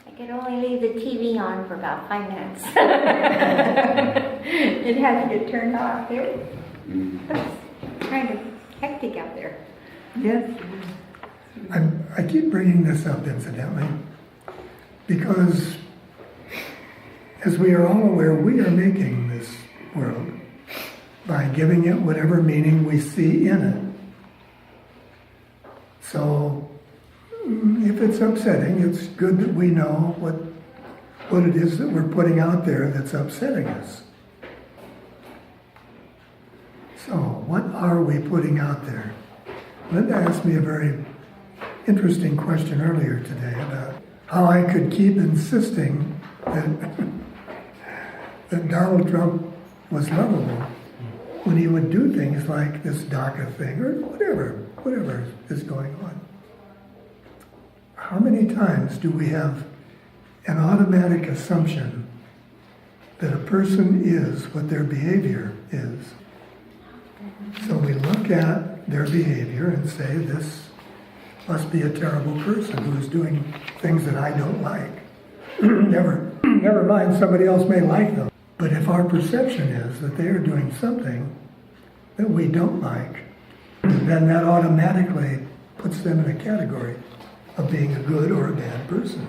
I could only leave the TV on for about 5 minutes. It had to get turned off. It's kind of hectic out there. Yes. I keep bringing this up incidentally because, as we are all aware, we are making this world by giving it whatever meaning we see in it. So, if it's upsetting, it's good that we know what it is that we're putting out there that's upsetting us. So, what are we putting out there? Linda asked me a very interesting question earlier today about how I could keep insisting that Donald Trump was lovable when he would do things like this DACA thing or whatever is going on. How many times do we have an automatic assumption that a person is what their behavior is? So we look at their behavior and say, this must be a terrible person who is doing things that I don't like. Never mind, somebody else may like them. But if our perception is that they are doing something that we don't like, then that automatically puts them in a category of being a good or a bad person.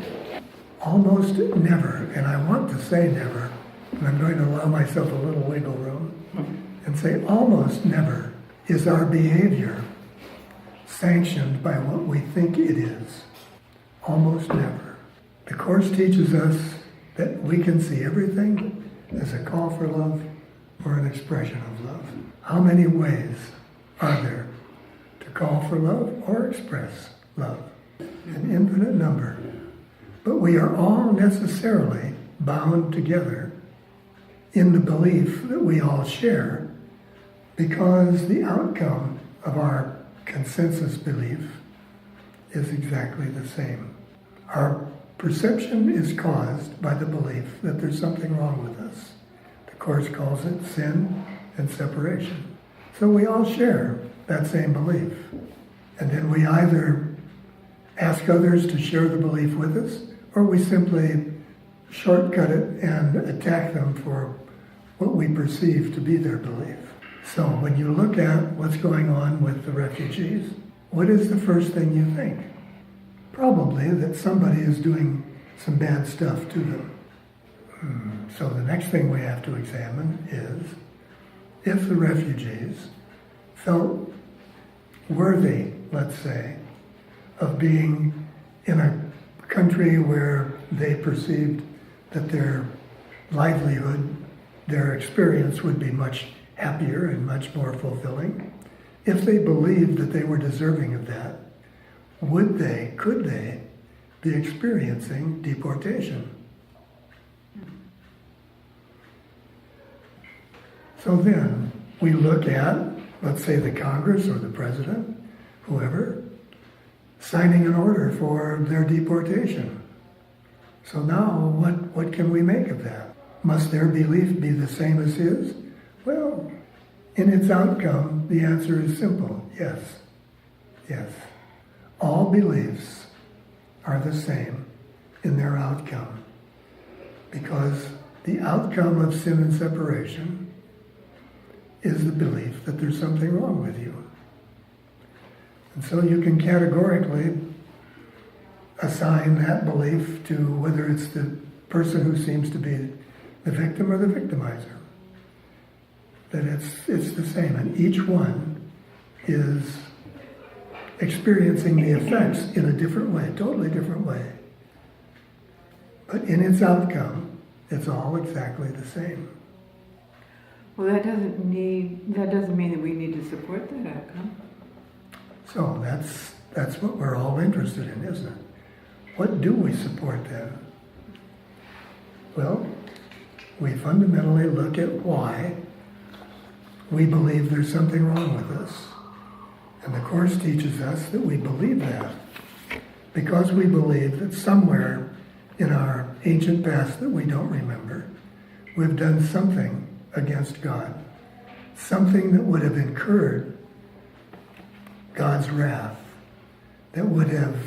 Almost never, and I want to say never, but I'm going to allow myself a little wiggle room and say almost never is our behavior sanctioned by what we think it is. Almost never. The Course teaches us that we can see everything as a call for love or an expression of love. How many ways are there to call for love or express love? An infinite number. But we are all necessarily bound together in the belief that we all share, because the outcome of our consensus belief is exactly the same. Our perception is caused by the belief that there's something wrong with us. The Course calls it sin and separation. So we all share that same belief. And then we either ask others to share the belief with us, or we simply shortcut it and attack them for what we perceive to be their belief. So when you look at what's going on with the refugees, what is the first thing you think? Probably that somebody is doing some bad stuff to them. So the next thing we have to examine is if the refugees felt worthy, let's say, of being in a country where they perceived that their livelihood, their experience would be much happier and much more fulfilling. If they believed that they were deserving of that, could they be experiencing deportation? So then we look at, let's say, the Congress or the president, whoever, signing an order for their deportation. So now what can we make of that? Must their belief be the same as his? Well, in its outcome, the answer is simple. Yes. Yes. All beliefs are the same in their outcome, because the outcome of sin and separation is the belief that there's something wrong with you. And so you can categorically assign that belief to whether it's the person who seems to be the victim or the victimizer. That it's the same, and each one is experiencing the effects in a different way, totally different way. But in its outcome, it's all exactly the same. Well, that doesn't mean that we need to support that outcome. So that's what we're all interested in, isn't it? What do we support then? Well, we fundamentally look at why we believe there's something wrong with us. And the Course teaches us that we believe that because we believe that somewhere in our ancient past that we don't remember, we've done something against God, something that would have incurred God's wrath, that would have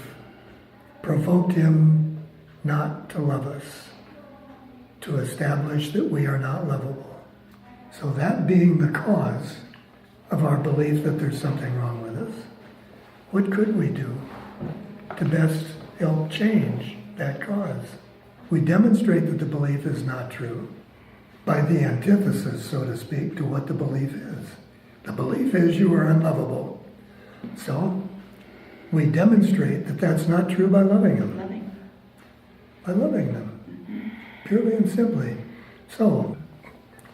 provoked him not to love us, to establish that we are not lovable. So that being the cause of our belief that there's something wrong with us, what could we do to best help change that cause? We demonstrate that the belief is not true by the antithesis, so to speak, to what the belief is. The belief is you are unlovable. So we demonstrate that that's not true by loving them. By loving them. Purely and simply. So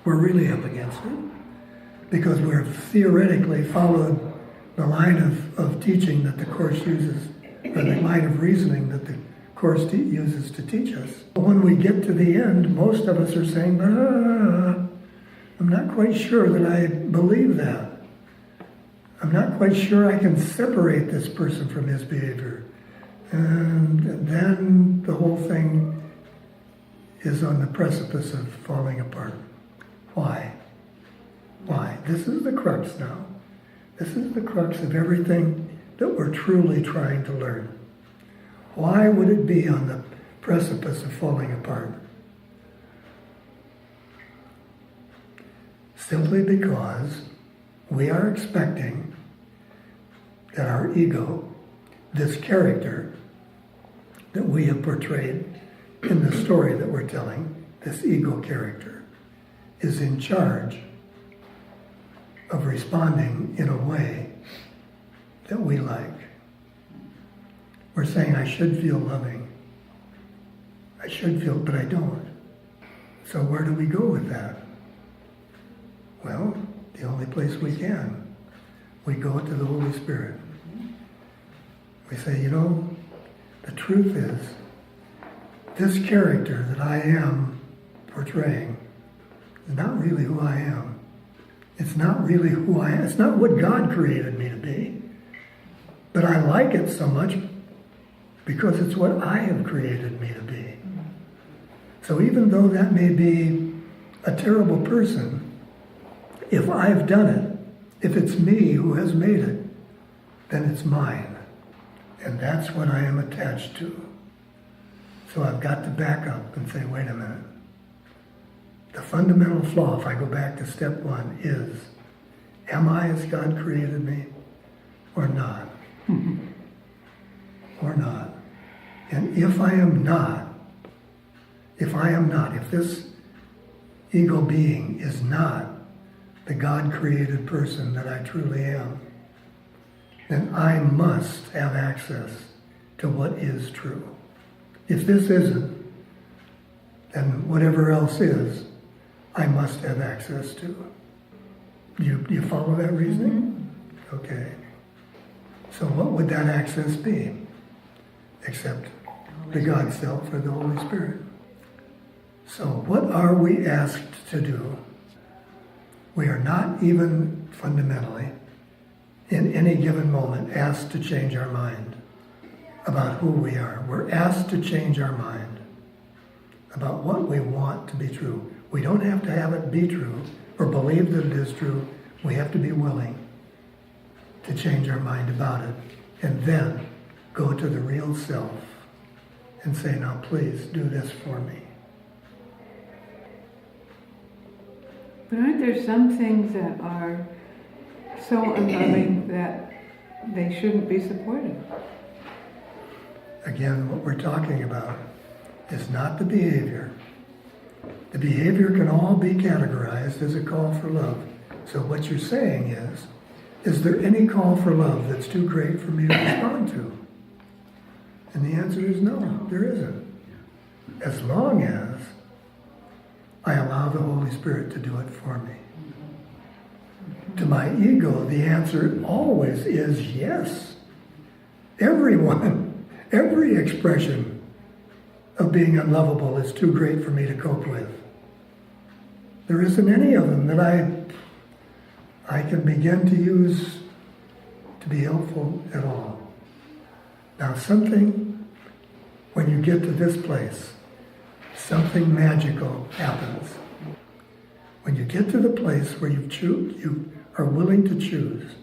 we're really up against it because we're theoretically followed the line of teaching that the Course uses, or the line of reasoning that the Course uses to teach us. When we get to the end, most of us are saying, I'm not quite sure that I believe that. I'm not quite sure I can separate this person from his behavior. And then the whole thing is on the precipice of falling apart. Why? Why? This is the crux now. This is the crux of everything that we're truly trying to learn. Why would it be on the precipice of falling apart? Simply because we are expecting that our ego, this character that we have portrayed in the story that we're telling, this ego character, is in charge of responding in a way that we like. We're saying, I should feel loving. I should feel, but I don't. So where do we go with that? Well, the only place we can. We go to the Holy Spirit. We say, the truth is, this character that I am portraying is not really who I am. It's not really who I am. It's not what God created me to be. But I like it so much because it's what I have created me to be. So even though that may be a terrible person, if I've done it, if it's me who has made it, then it's mine. And that's what I am attached to. So I've got to back up and say, wait a minute. The fundamental flaw, if I go back to step one, is, am I as God created me or not? Or not? And if I am not, if this ego being is not the God-created person that I truly am, then I must have access to what is true. If this isn't, then whatever else is, I must have access to. Do you follow that reasoning? Mm-hmm. Okay. So what would that access be? Except the God Self or the Holy Spirit. So what are we asked to do? We are not even fundamentally, in any given moment, asked to change our mind about who we are. We're asked to change our mind about what we want to be true. We don't have to have it be true or believe that it is true. We have to be willing to change our mind about it and then go to the real self and say, now please do this for me. But aren't there some things that are so unloving that they shouldn't be supported? Again, what we're talking about is not the behavior. The behavior can all be categorized as a call for love. So what you're saying is there any call for love that's too great for me to respond to? And the answer is no, there isn't. As long as I allow the Holy Spirit to do it for me. To my ego, the answer always is yes. Everyone, every expression of being unlovable is too great for me to cope with. There isn't any of them that I can begin to use to be helpful at all. Now when you get to this place, something magical happens. When you get to the place where you are willing to choose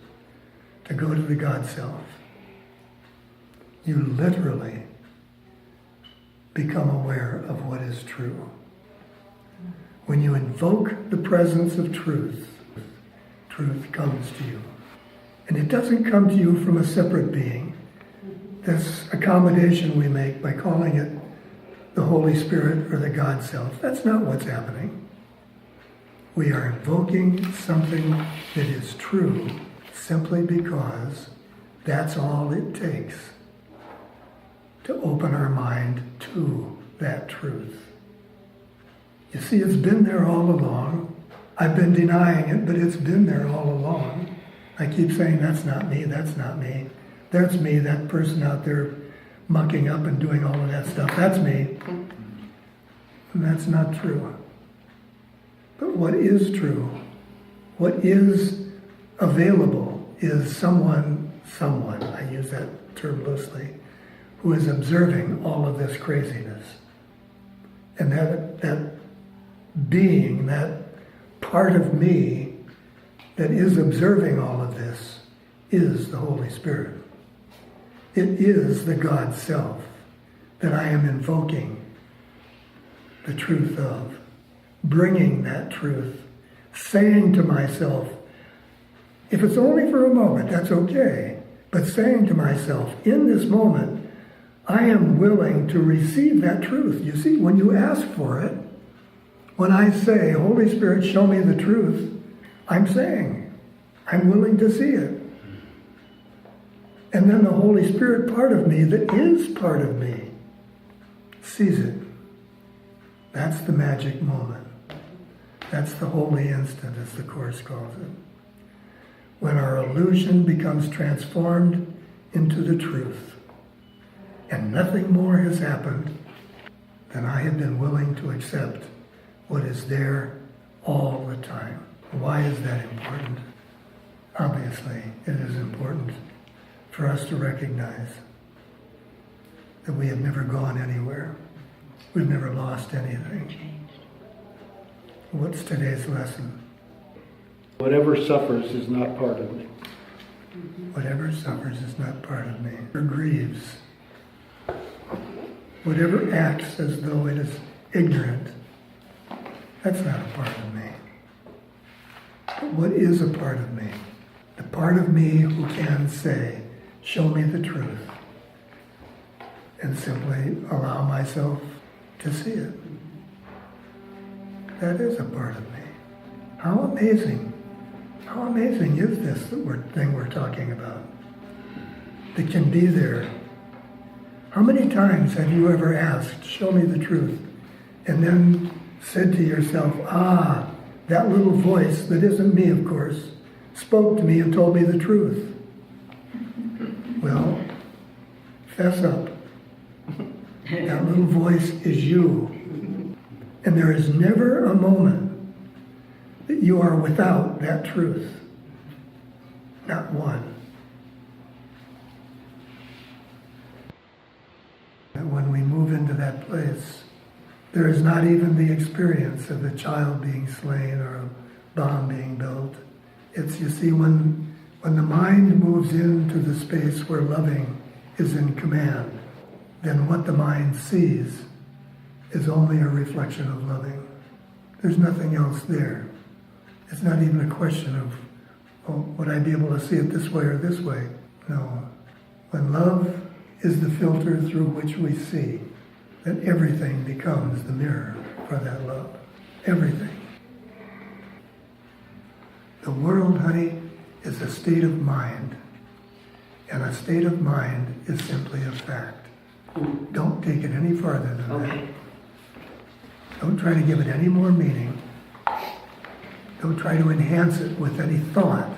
to go to the God Self, you literally become aware of what is true. When you invoke the presence of truth, truth comes to you. And it doesn't come to you from a separate being. This accommodation we make by calling it the Holy Spirit or the God Self, that's not what's happening. We are invoking something that is true simply because that's all it takes to open our mind to that truth. You see, it's been there all along. I've been denying it, but it's been there all along. I keep saying, that's not me, that's not me. That's me, that person out there mucking up and doing all of that stuff. That's me. And that's not true. But what is true, what is available is someone, I use that term loosely, who is observing all of this craziness. And that being, that part of me that is observing all of this is the Holy Spirit. It is the God Self that I am invoking the truth of, bringing that truth, saying to myself, if it's only for a moment, that's okay, but saying to myself, in this moment, I am willing to receive that truth. You see, when you ask for it, when I say, Holy Spirit, show me the truth, I'm saying, I'm willing to see it. And then the Holy Spirit part of me that is part of me sees it. That's the magic moment. That's the holy instant, as the Course calls it. When our illusion becomes transformed into the truth. And nothing more has happened than I have been willing to accept what is there all the time. Why is that important? Obviously, it is important for us to recognize that we have never gone anywhere. We've never lost anything. What's today's lesson? Whatever suffers is not part of me. Whatever suffers is not part of me. Or grieves. Whatever acts as though it is ignorant, that's not a part of me. But what is a part of me? The part of me who can say, show me the truth, and simply allow myself to see it. That is a part of me. How amazing is this thing we're talking about? That can be there. How many times have you ever asked, show me the truth, and then said to yourself, that little voice that isn't me, of course, spoke to me and told me the truth? Well, fess up. That little voice is you. And there is never a moment that you are without that truth. Not one. And when we move into that place, there is not even the experience of a child being slain or a bomb being built. It's, you see, when the mind moves into the space where loving is in command, then what the mind sees is only a reflection of loving. There's nothing else there. It's not even a question of, would I be able to see it this way or this way? No. When love is the filter through which we see, then everything becomes the mirror for that love. Everything. The world, honey, is a state of mind. And a state of mind is simply a fact. Don't take it any farther than that. Don't try to give it any more meaning. Don't try to enhance it with any thought.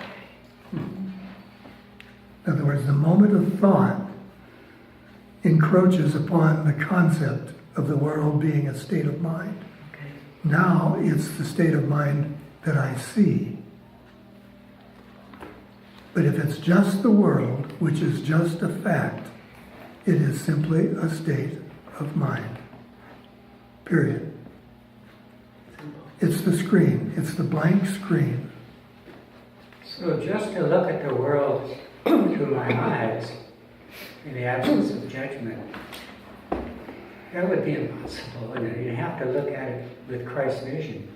In other words, the moment of thought encroaches upon the concept of the world being a state of mind. Now it's the state of mind that I see. But if it's just the world, which is just a fact, it is simply a state of mind. Period. It's the screen. It's the blank screen. So just to look at the world through my eyes, in the absence of judgment, That would be impossible. And you have to look at it with Christ's vision,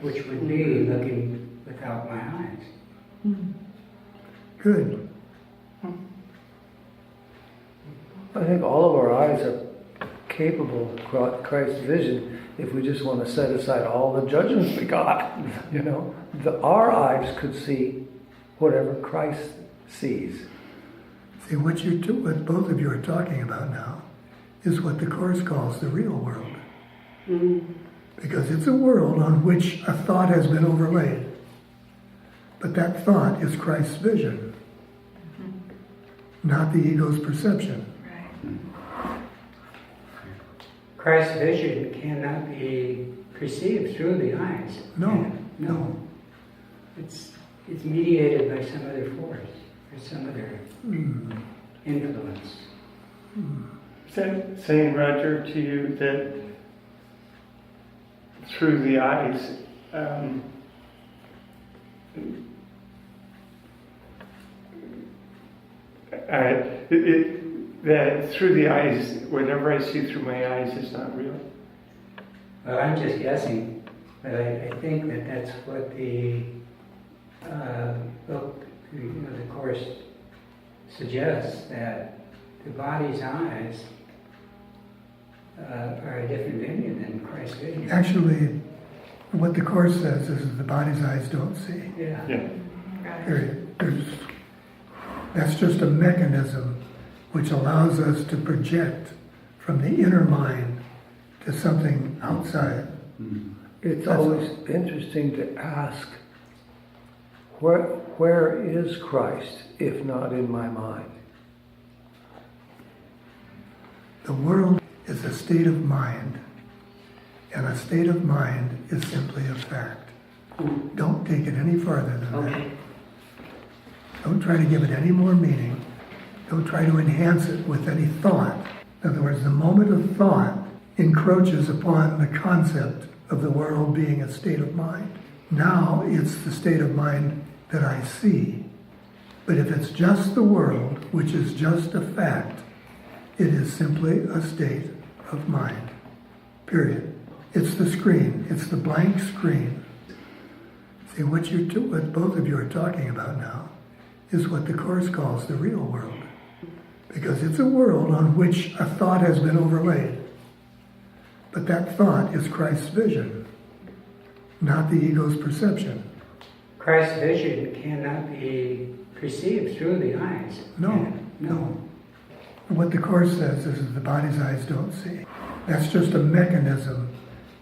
which would be looking without my eyes. Good. I think all of our eyes are capable of Christ's vision if we just want to set aside all the judgments we got. You know, our eyes could see whatever Christ sees. See, what both of you are talking about now is what the Course calls the real world. Because it's a world on which a thought has been overlaid. But that thought is Christ's vision, not the ego's perception. Christ's vision cannot be perceived through the eyes. No. It's mediated by some other force, or some other influence. Is that saying, Roger, to you that through the eyes, that through the eyes, whatever I see through my eyes is not real? Well, I'm just guessing, but I think that that's what the book, the Course suggests, that the body's eyes are a different venue than Christ's vision. Actually, what the Course says is that the body's eyes don't see. Yeah. Period. That's just a mechanism which allows us to project from the inner mind to something outside. It's always interesting to ask, where is Christ if not in my mind? The world is a state of mind, and a state of mind is simply a fact. Don't take it any farther than that. Don't try to give it any more meaning. Don't try to enhance it with any thought. In other words, the moment of thought encroaches upon the concept of the world being a state of mind. Now it's the state of mind that I see. But if it's just the world, which is just a fact, it is simply a state of mind. Period. It's the screen. It's the blank screen. See, what both of you are talking about now is what the Course calls the real world. Because it's a world on which a thought has been overlaid. But that thought is Christ's vision, not the ego's perception. Christ's vision cannot be perceived through the eyes. No. What the Course says is that the body's eyes don't see. That's just a mechanism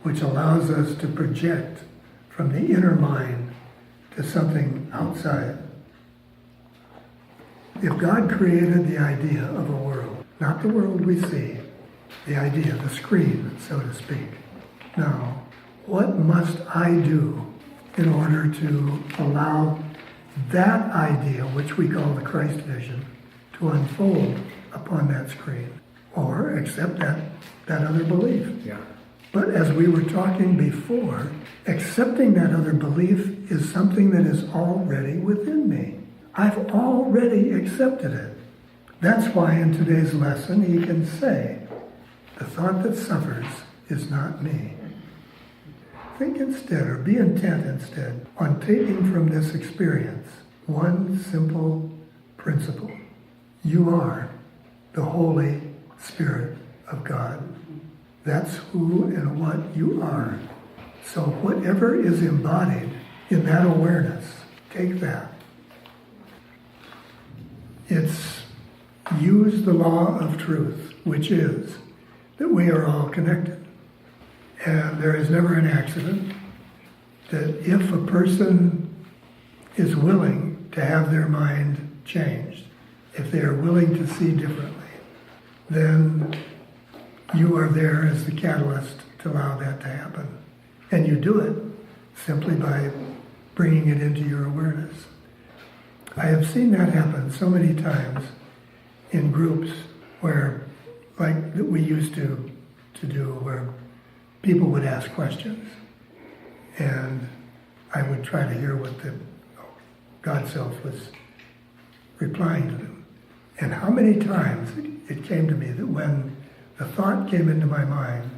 which allows us to project from the inner mind to something outside. If God created the idea of a world, not the world we see, the idea, the screen, so to speak. Now, what must I do in order to allow that idea, which we call the Christ vision, to unfold upon that screen? Or accept that other belief. Yeah. But as we were talking before, accepting that other belief is something that is already within me. I've already accepted it. That's why in today's lesson he can say, the thought that suffers is not me. Think instead, or be intent instead, on taking from this experience one simple principle. You are the Holy Spirit of God. That's who and what you are. So whatever is embodied in that awareness, take that. It's use the law of truth, which is that we are all connected. And there is never an accident that if a person is willing to have their mind changed, if they are willing to see differently, then you are there as the catalyst to allow that to happen. And you do it simply by bringing it into your awareness. I have seen that happen so many times in groups where, like that we used to do, where people would ask questions and I would try to hear what the God Self was replying to them. And how many times it came to me that when the thought came into my mind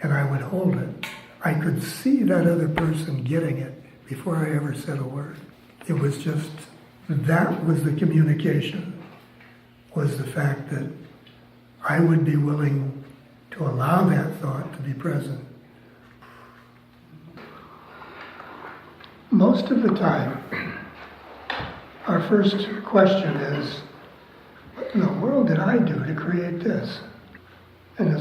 and I would hold it, I could see that other person getting it before I ever said a word. It was just, that was the communication, was the fact that I would be willing to allow that thought to be present. Most of the time, our first question is, what in the world did I do to create this? And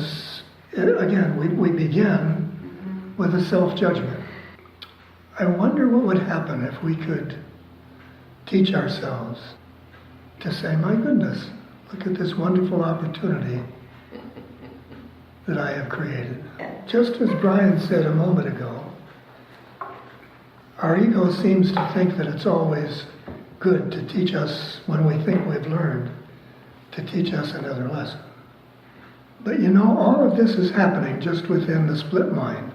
again, we begin with a self-judgment. I wonder what would happen if we could teach ourselves to say, my goodness, look at this wonderful opportunity that I have created. Just as Brian said a moment ago, our ego seems to think that it's always good to teach us, when we think we've learned, to teach us another lesson. But you know, all of this is happening just within the split mind.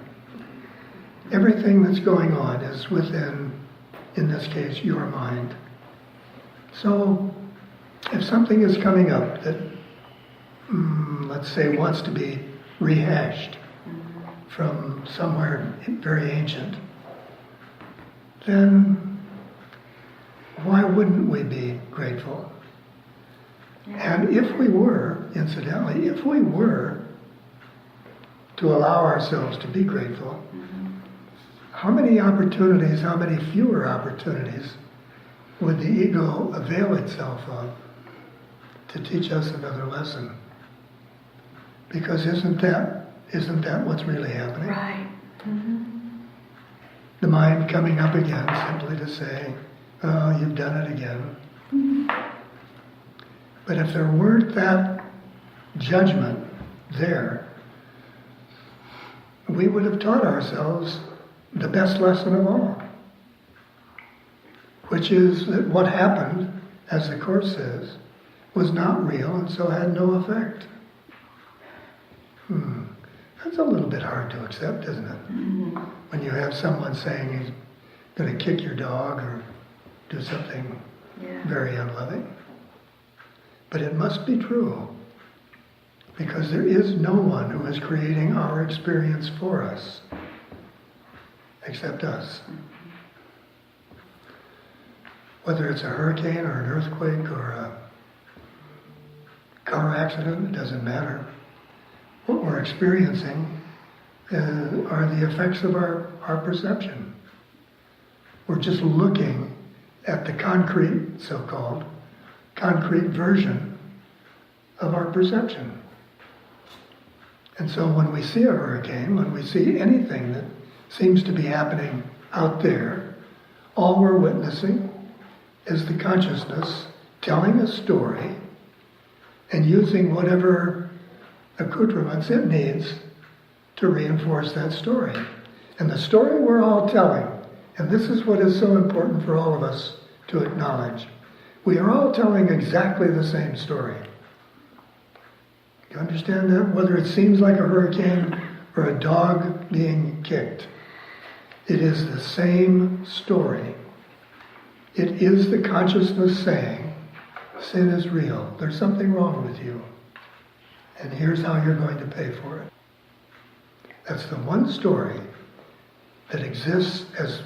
Everything that's going on is within, in this case, your mind. So, if something is coming up that, let's say, wants to be rehashed from somewhere very ancient, then why wouldn't we be grateful? And if we were, incidentally, if we were to allow ourselves to be grateful, how many opportunities, how many fewer opportunities would the ego avail itself of to teach us another lesson? Because isn't that what's really happening? Right. The mind coming up again simply to say, oh, you've done it again. But if there weren't that judgment there, we would have taught ourselves the best lesson of all, which is that what happened, as the Course says, was not real and so had no effect. That's a little bit hard to accept, isn't it? When you have someone saying he's going to kick your dog or do something very unloving. But it must be true, because there is no one who is creating our experience for us, except us. Whether it's a hurricane or an earthquake or a car accident, it doesn't matter. What we're experiencing are the effects of our perception. We're just looking at the concrete, so-called, concrete version of our perception. And so when we see a hurricane, when we see anything that seems to be happening out there, all we're witnessing is the consciousness telling a story and using whatever accoutrements it needs to reinforce that story. And the story we're all telling, and this is what is so important for all of us to acknowledge, we are all telling exactly the same story. Do you understand that? Whether it seems like a hurricane or a dog being kicked, it is the same story. It is the consciousness saying, sin is real. There's something wrong with you. And here's how you're going to pay for it. That's the one story that exists as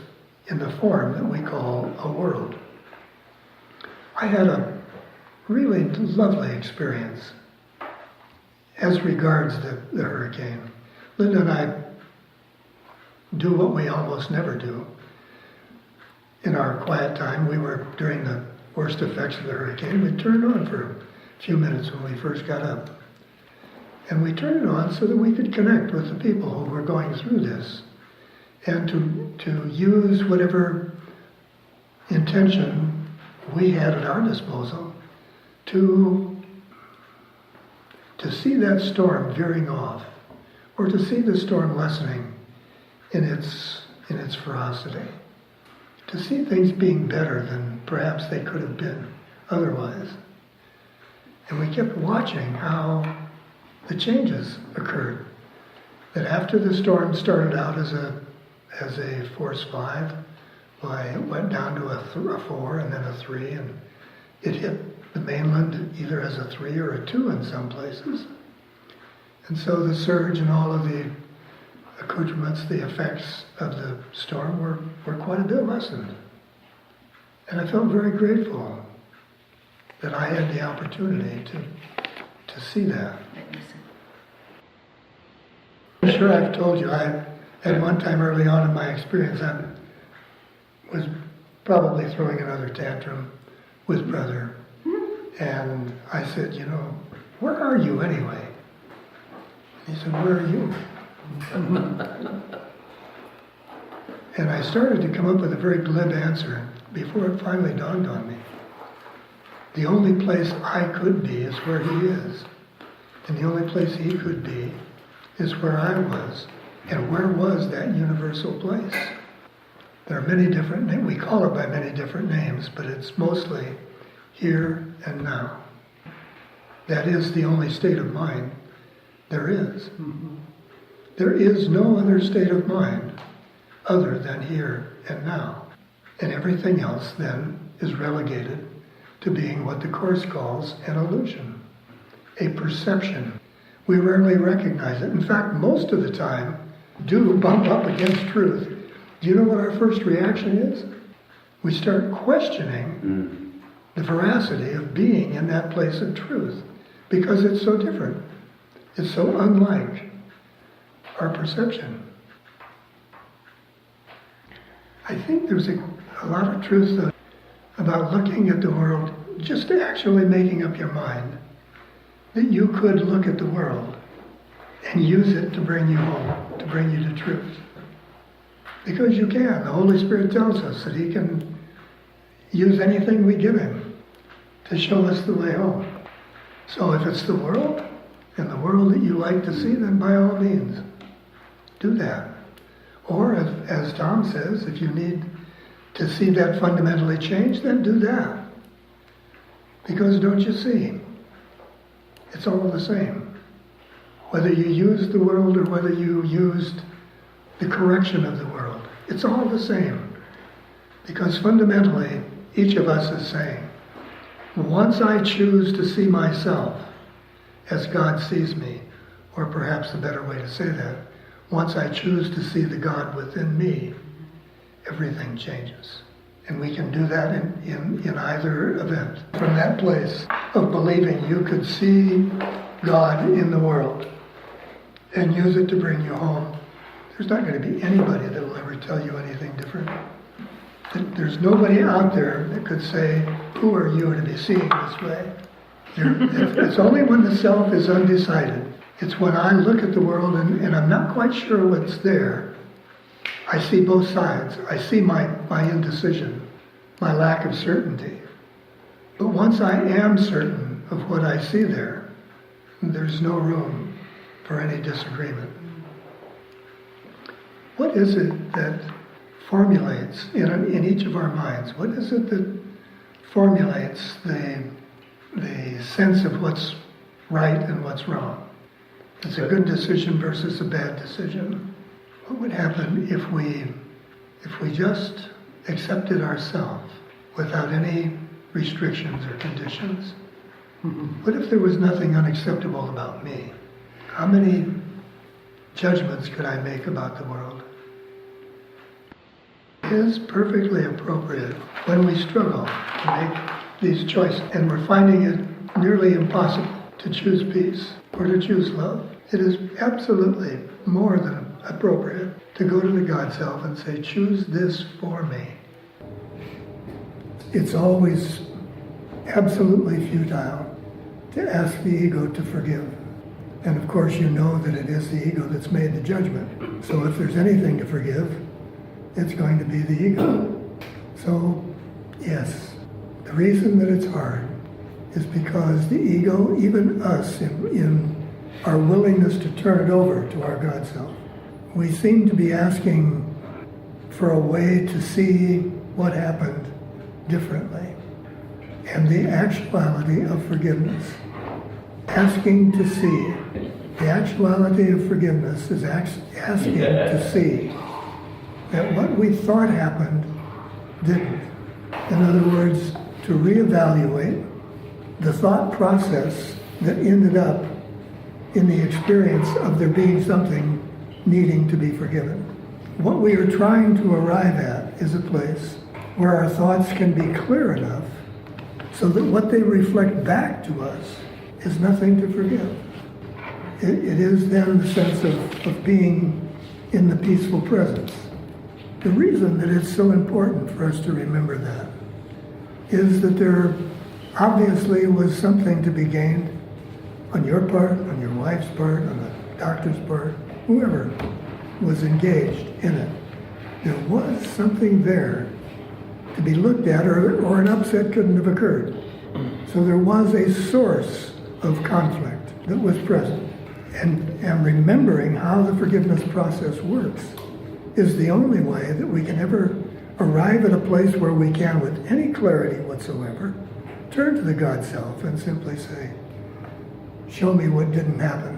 in the form that we call a world. I had a really lovely experience as regards the hurricane. Linda and I do what we almost never do. In our quiet time, we were, during the worst effects of the hurricane, we turned on for a few minutes when we first got up. And we turned it on so that we could connect with the people who were going through this and to use whatever intention we had at our disposal to see that storm veering off, or to see the storm lessening in its ferocity, to see things being better than perhaps they could have been otherwise. And we kept watching how the changes occurred. That after the storm started out as a force 5, it went down to a 4 and then a 3, and it hit the mainland either as a 3 or a 2 in some places. And so the surge and all of the accoutrements, the effects of the storm were quite a bit lessened. And I felt very grateful that I had the opportunity to see that. I'm sure I've told you, I at one time early on in my experience, I was probably throwing another tantrum with Brother. And I said, you know, where are you anyway? He said, where are you? And I started to come up with a very glib answer before it finally dawned on me. The only place I could be is where he is. And the only place he could be is where I was. And where was that universal place? There are many different names. We call it by many different names, but it's mostly here and now. That is the only state of mind there is. Mm-hmm. There is no other state of mind other than here and now. And everything else then is relegated to being what the Course calls an illusion, a perception. We rarely recognize it. In fact, most of the time do bump up against truth. Do you know what our first reaction is? We start questioning the veracity of being in that place of truth because it's so different. It's so unlike our perception. I think there's a lot of truth though, about looking at the world, just actually making up your mind that you could look at the world and use it to bring you home, to bring you to truth. Because you can. The Holy Spirit tells us that He can use anything we give Him to show us the way home. So if it's the world, and the world that you like to see, then by all means, do that. Or, as Tom says, if you need to see that fundamentally change, then do that. Because don't you see, it's all the same. Whether you used the world or whether you used the correction of the world, it's all the same. Because fundamentally, each of us is saying, once I choose to see myself as God sees me, or perhaps a better way to say that, once I choose to see the God within me, everything changes. And we can do that in either event. From that place of believing you could see God in the world and use it to bring you home, there's not going to be anybody that will ever tell you anything different. There's nobody out there that could say, who are you to be seeing this way? It's only when the self is undecided. It's when I look at the world and I'm not quite sure what's there. I see both sides. I see my indecision, my lack of certainty. But once I am certain of what I see there, there's no room for any disagreement. What is it that formulates in each of our minds? What is it that formulates the sense of what's right and what's wrong? It's a good decision versus a bad decision. What would happen if we just accepted ourselves without any restrictions or conditions? What if there was nothing unacceptable about me? How many judgments could I make about the world? It is perfectly appropriate when we struggle to make these choices and we're finding it nearly impossible to choose peace or to choose love. It is absolutely more than appropriate to go to the God Self and say, choose this for me. It's always absolutely futile to ask the ego to forgive. And of course you know that it is the ego that's made the judgment. So if there's anything to forgive, it's going to be the ego. So, yes, the reason that it's hard is because the ego, even us, in our willingness to turn it over to our God Self, we seem to be asking for a way to see what happened differently. And the actuality of forgiveness, asking to see, the actuality of forgiveness is asking to see that what we thought happened didn't. In other words, to reevaluate the thought process that ended up in the experience of there being something needing to be forgiven. What we are trying to arrive at is a place where our thoughts can be clear enough so that what they reflect back to us is nothing to forgive. It is then the sense of being in the peaceful presence. The reason that it's so important for us to remember that is that there obviously was something to be gained on your part, on your wife's part, on the doctor's part, whoever was engaged in it. There was something there to be looked at, or an upset couldn't have occurred. So there was a source of conflict that was present. And remembering how the forgiveness process works is the only way that we can ever arrive at a place where we can, with any clarity whatsoever, turn to the God Self and simply say, show me what didn't happen.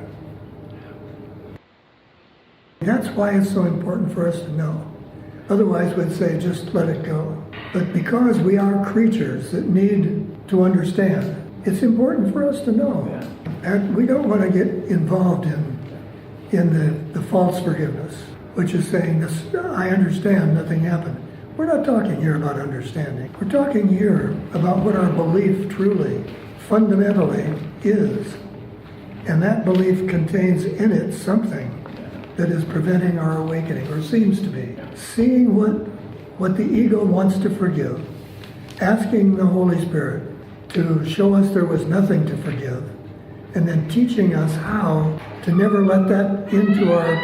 That's why it's so important for us to know. Otherwise we'd say, just let it go. But because we are creatures that need to understand, it's important for us to know. And we don't want to get involved in the false forgiveness, which is saying this, I understand nothing happened. We're not talking here about understanding. We're talking here about what our belief truly, fundamentally is. And that belief contains in it something that is preventing our awakening, or seems to be. Seeing what the ego wants to forgive, asking the Holy Spirit to show us there was nothing to forgive, and then teaching us how to never let that into our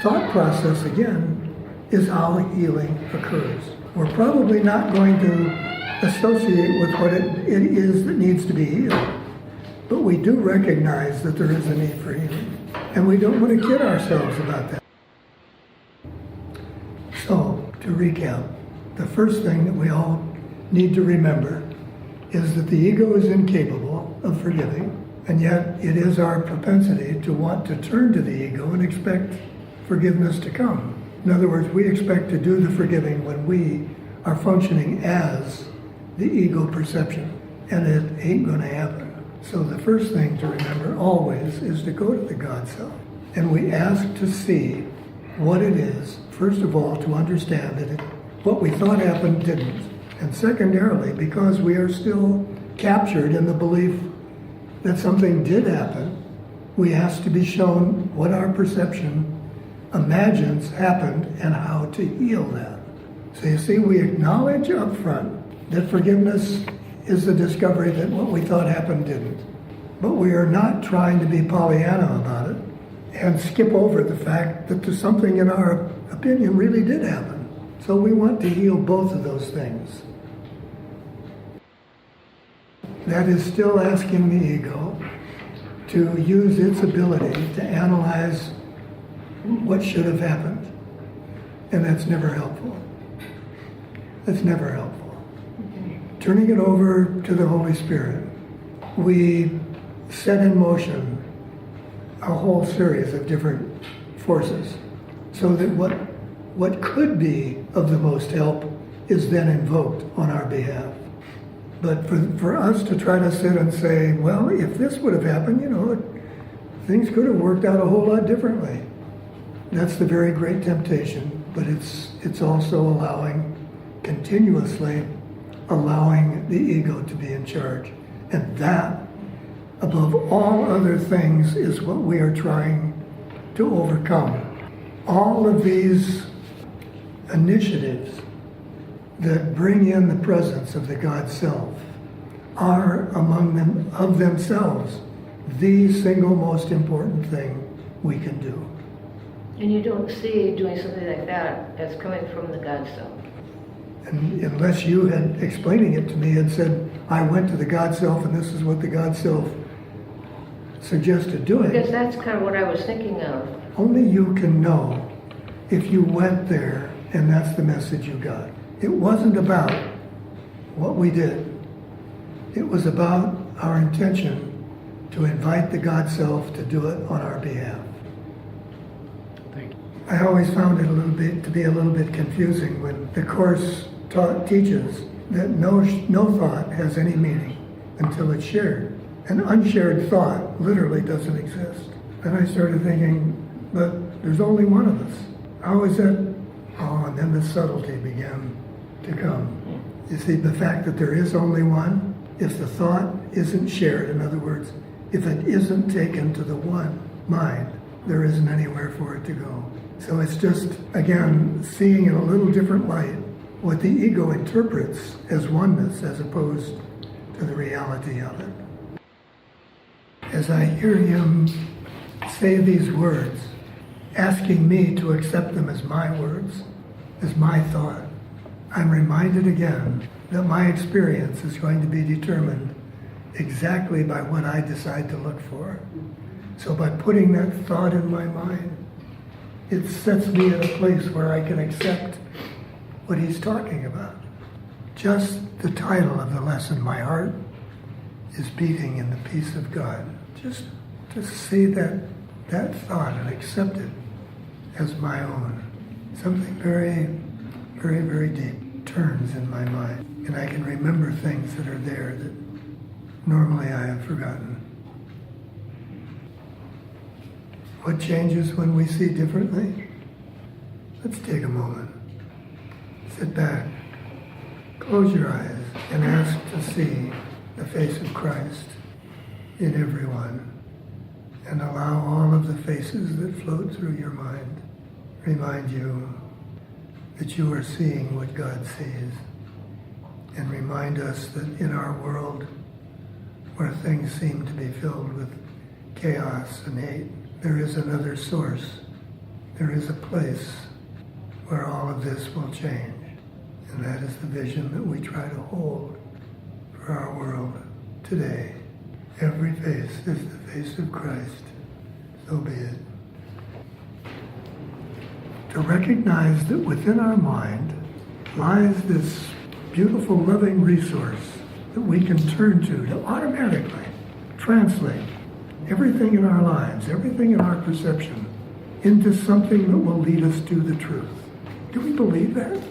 thought process again, is how healing occurs. We're probably not going to associate with what it is that needs to be healed, but we do recognize that there is a need for healing. And we don't want to kid ourselves about that. So, to recap, the first thing that we all need to remember is that the ego is incapable of forgiving, and yet it is our propensity to want to turn to the ego and expect forgiveness to come. In other words, we expect to do the forgiving when we are functioning as the ego perception, and it ain't going to happen. So the first thing to remember always is to go to the God Self. And we ask to see what it is, first of all, to understand that what we thought happened didn't. And secondarily, because we are still captured in the belief that something did happen, we ask to be shown what our perception imagines happened and how to heal that. So you see, we acknowledge up front that forgiveness is the discovery that what we thought happened didn't. But we are not trying to be Pollyanna about it and skip over the fact that there's something in our opinion really did happen. So we want to heal both of those things. That is still asking the ego to use its ability to analyze what should have happened. And that's never helpful. That's never helpful. Turning it over to the Holy Spirit, we set in motion a whole series of different forces so that what could be of the most help is then invoked on our behalf. But for us to try to sit and say, well, if this would have happened, things could have worked out a whole lot differently. That's the very great temptation, but it's also continuously allowing the ego to be in charge. And that, above all other things, is what we are trying to overcome. All of these initiatives that bring in the presence of the God Self are among them of themselves the single most important thing we can do. And you don't see doing something like that as coming from the God Self. And unless you had explaining it to me and said, I went to the God Self and this is what the God Self suggested doing. Because that's kind of what I was thinking of. Only you can know if you went there and that's the message you got. It wasn't about what we did. It was about our intention to invite the God Self to do it on our behalf. Thank you. I always found it to be a little bit confusing when the Course teaches that no thought has any meaning until it's shared. An unshared thought literally doesn't exist. Then I started thinking, but there's only one of us. How is that? Oh, and then the subtlety began to come. You see, the fact that there is only one, if the thought isn't shared, in other words, if it isn't taken to the one mind, there isn't anywhere for it to go. So it's just, again, seeing in a little different light what the ego interprets as oneness as opposed to the reality of it. As I hear him say these words, asking me to accept them as my words, as my thought, I'm reminded again that my experience is going to be determined exactly by what I decide to look for. So by putting that thought in my mind, it sets me in a place where I can accept what he's talking about. Just the title of the lesson, my heart is beating in the peace of God. Just to see that thought and accept it as my own. Something very, very, very deep turns in my mind. And I can remember things that are there that normally I have forgotten. What changes when we see differently? Let's take a moment. Sit back, close your eyes, and ask to see the face of Christ in everyone, and allow all of the faces that float through your mind remind you that you are seeing what God sees, and remind us that in our world where things seem to be filled with chaos and hate, there is another source. There is a place where all of this will change. And that is the vision that we try to hold for our world today. Every face is the face of Christ. So be it. To recognize that within our mind lies this beautiful, loving resource that we can turn to automatically translate everything in our lives, everything in our perception, into something that will lead us to the truth. Do we believe that?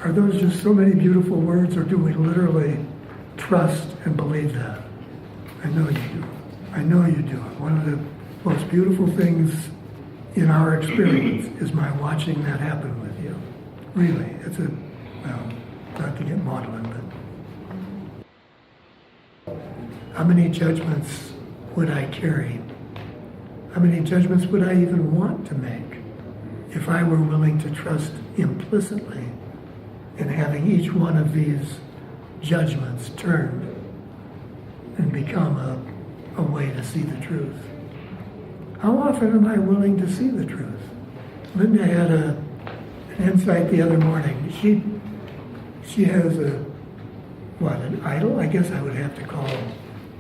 Are those just so many beautiful words, or do we literally trust and believe that? I know you do. I know you do. One of the most beautiful things in our experience is my watching that happen with you. Really, not to get maudlin, but how many judgments would I carry? How many judgments would I even want to make if I were willing to trust implicitly in having each one of these judgments turned and become a way to see the truth? How often am I willing to see the truth? Linda had an insight the other morning. She has an idol? I guess I would have to call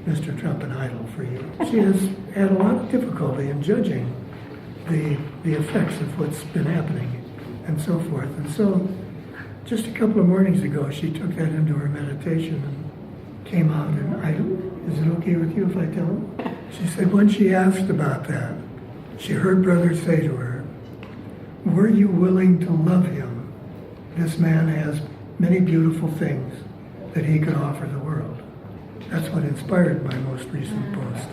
Mr. Trump an idol for you. She has had a lot of difficulty in judging the effects of what's been happening and so forth. And so just a couple of mornings ago, she took that into her meditation and came out and is it okay with you if I tell her? She said when she asked about that, she heard Brother say to her, were you willing to love him? This man has many beautiful things that he could offer the world. That's what inspired my most recent post.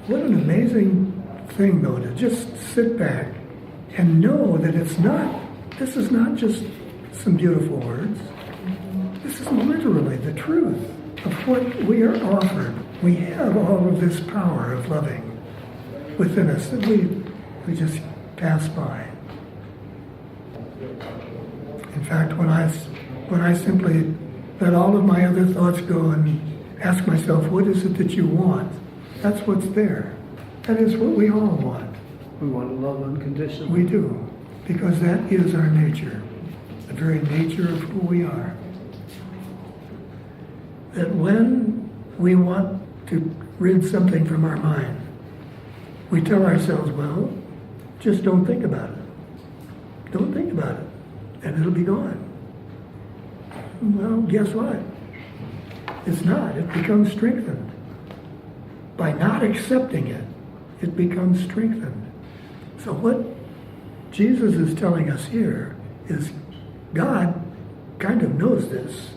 What an amazing thing, though, to just sit back and know that this is not just some beautiful words. This is literally the truth of what we are offered. We have all of this power of loving within us that we just pass by. In fact, when I simply let all of my other thoughts go and ask myself, what is it that you want? That's what's there. That is what we all want. We want to love unconditionally. We do, because that is our nature, the very nature of who we are. That when we want to rid something from our mind, we tell ourselves, well, just don't think about it. Don't think about it, and it'll be gone. Well, guess what? It's not. It becomes strengthened. By not accepting it, it becomes strengthened. So what Jesus is telling us here is God kind of knows this.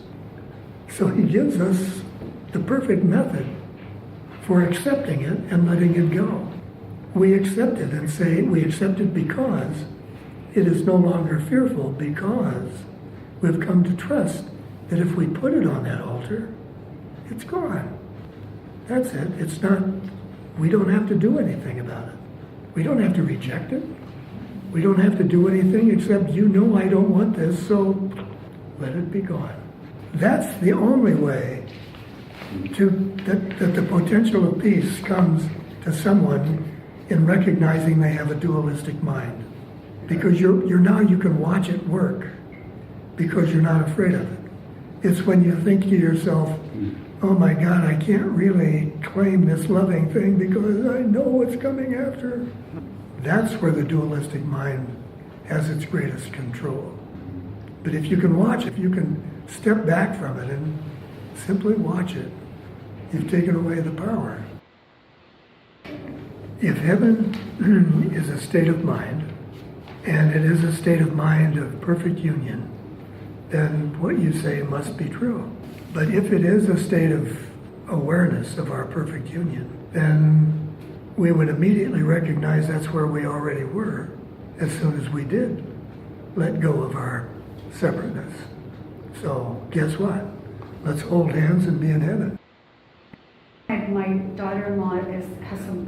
So he gives us the perfect method for accepting it and letting it go. We accept it and say we accept it because it is no longer fearful, because we've come to trust that if we put it on that altar, it's gone. That's it. It's not, we don't have to do anything about it. We don't have to reject it. We don't have to do anything except, you know I don't want this, so let it be gone. That's the only way that the potential of peace comes to someone in recognizing they have a dualistic mind. Because you're now you can watch it work because you're not afraid of it. It's when you think to yourself, oh my God, I can't really claim this loving thing because I know what's coming after. That's where the dualistic mind has its greatest control. But if you can watch it, if you can step back from it and simply watch it, you've taken away the power. If heaven is a state of mind, and it is a state of mind of perfect union, then what you say must be true. But if it is a state of awareness of our perfect union, then we would immediately recognize that's where we already were as soon as we did let go of our separateness. So guess what? Let's hold hands and be in heaven. My daughter-in-law has some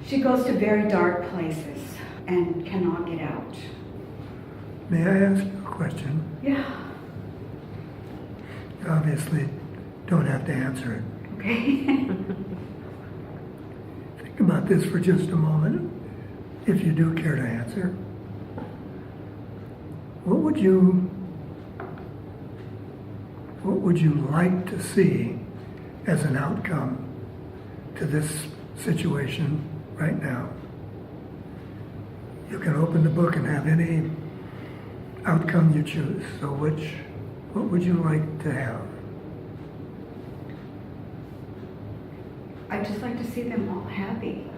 she goes to very dark places and cannot get out. May I ask you a question? Yeah. You obviously don't have to answer it. Okay. Think about this for just a moment, if you do care to answer. What would you like to see as an outcome to this situation right now? You can open the book and have any outcome you choose. So what would you like to have? I'd just like to see them all happy.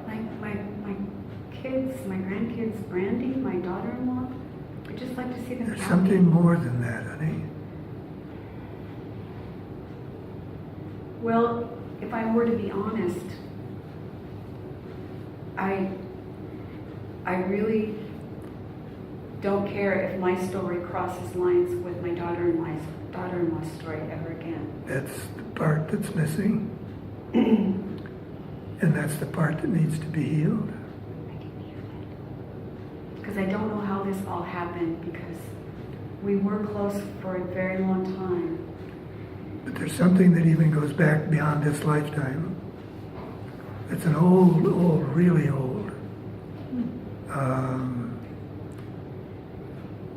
Like my kids, my grandkids, Brandy, my daughter-in-law. I'd just like to see them There's happy. something more than that, honey. Well, if I were to be honest, I really don't care if my story crosses lines with my daughter-in-law's story ever again. That's the part that's missing. And that's the part that needs to be healed. Because I don't know how this all happened, because we were close for a very long time. But there's something that even goes back beyond this lifetime. It's an old, really old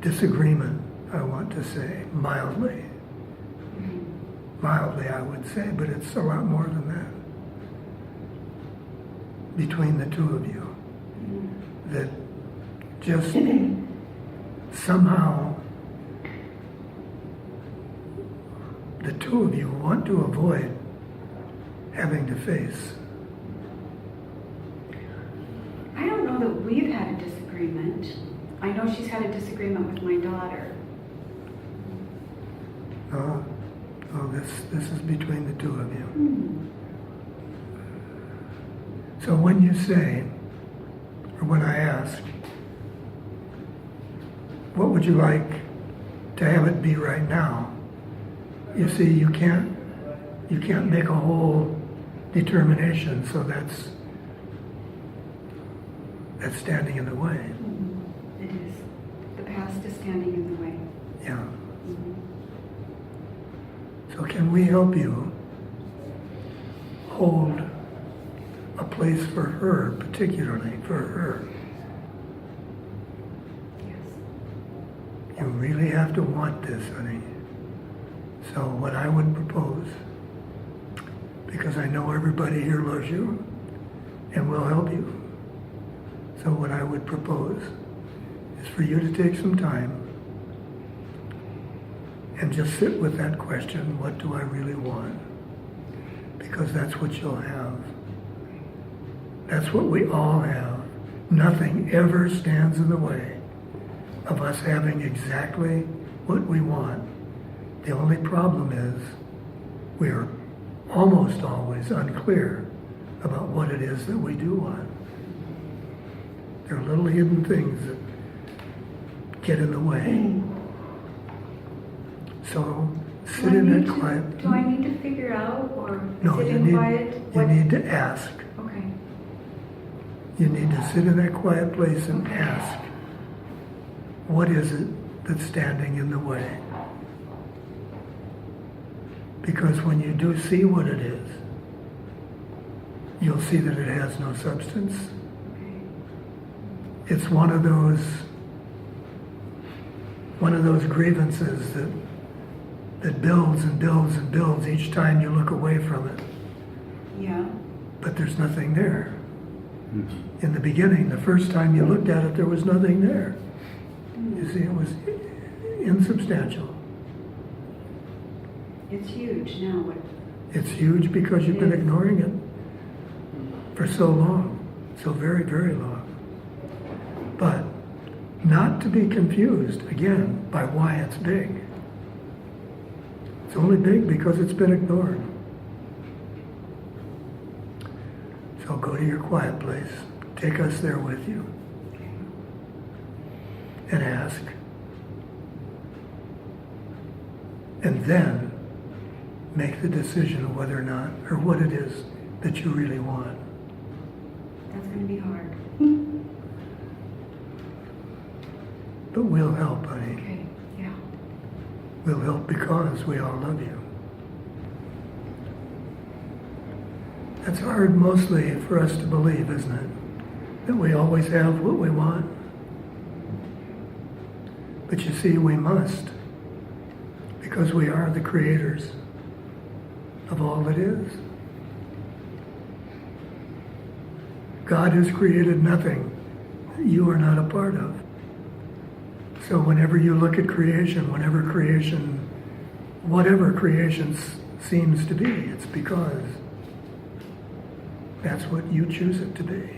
disagreement, I want to say, mildly. Mildly, I would say, but it's a lot more than that. Between the two of you. That just somehow the two of you want to avoid having to face. I don't know that we've had a disagreement. I know she's had a disagreement with my daughter. No, this is between the two of you. So when you say, or when I ask, what would you like to have it be right now? You see, you can't make a whole determination, so that's standing in the way. It is. The past is standing in the way. Yeah. So can we help you hold a place for her, particularly for her? Yes. You really have to want this, honey. So what I would propose, because I know everybody here loves you and will help you, so what I would propose is for you to take some time and just sit with that question, what do I really want? Because that's what you'll have. That's what we all have. Nothing ever stands in the way of us having exactly what we want. The only problem is we're almost always unclear about what it is that we do want. There are little hidden things that get in the way. So sit in that quiet. Do I need to figure out or No, sit you in need, quiet? you need to ask. Okay. You need to sit in that quiet place and ask, what is it that's standing in the way? Because when you do see what it is, you'll see that it has no substance. It's one of those grievances that builds and builds and builds each time you look away from it. Yeah. But there's nothing there. In the beginning, the first time you looked at it, there was nothing there. You see, it was insubstantial. It's huge now. What? It's huge because you've been ignoring it for so long, so very, very long. But not to be confused, again, by why it's big. It's only big because it's been ignored. So go to your quiet place. Take us there with you. And ask. And then make the decision of whether or not, or what it is that you really want. That's going to be hard. But we'll help, honey. Okay. Yeah. We'll help because we all love you. That's hard mostly for us to believe, isn't it? That we always have what we want. But you see, we must. Because we are the creators of all that is. God has created nothing that you are not a part of. So whenever you look at creation, whatever creation seems to be, it's because that's what you choose it to be.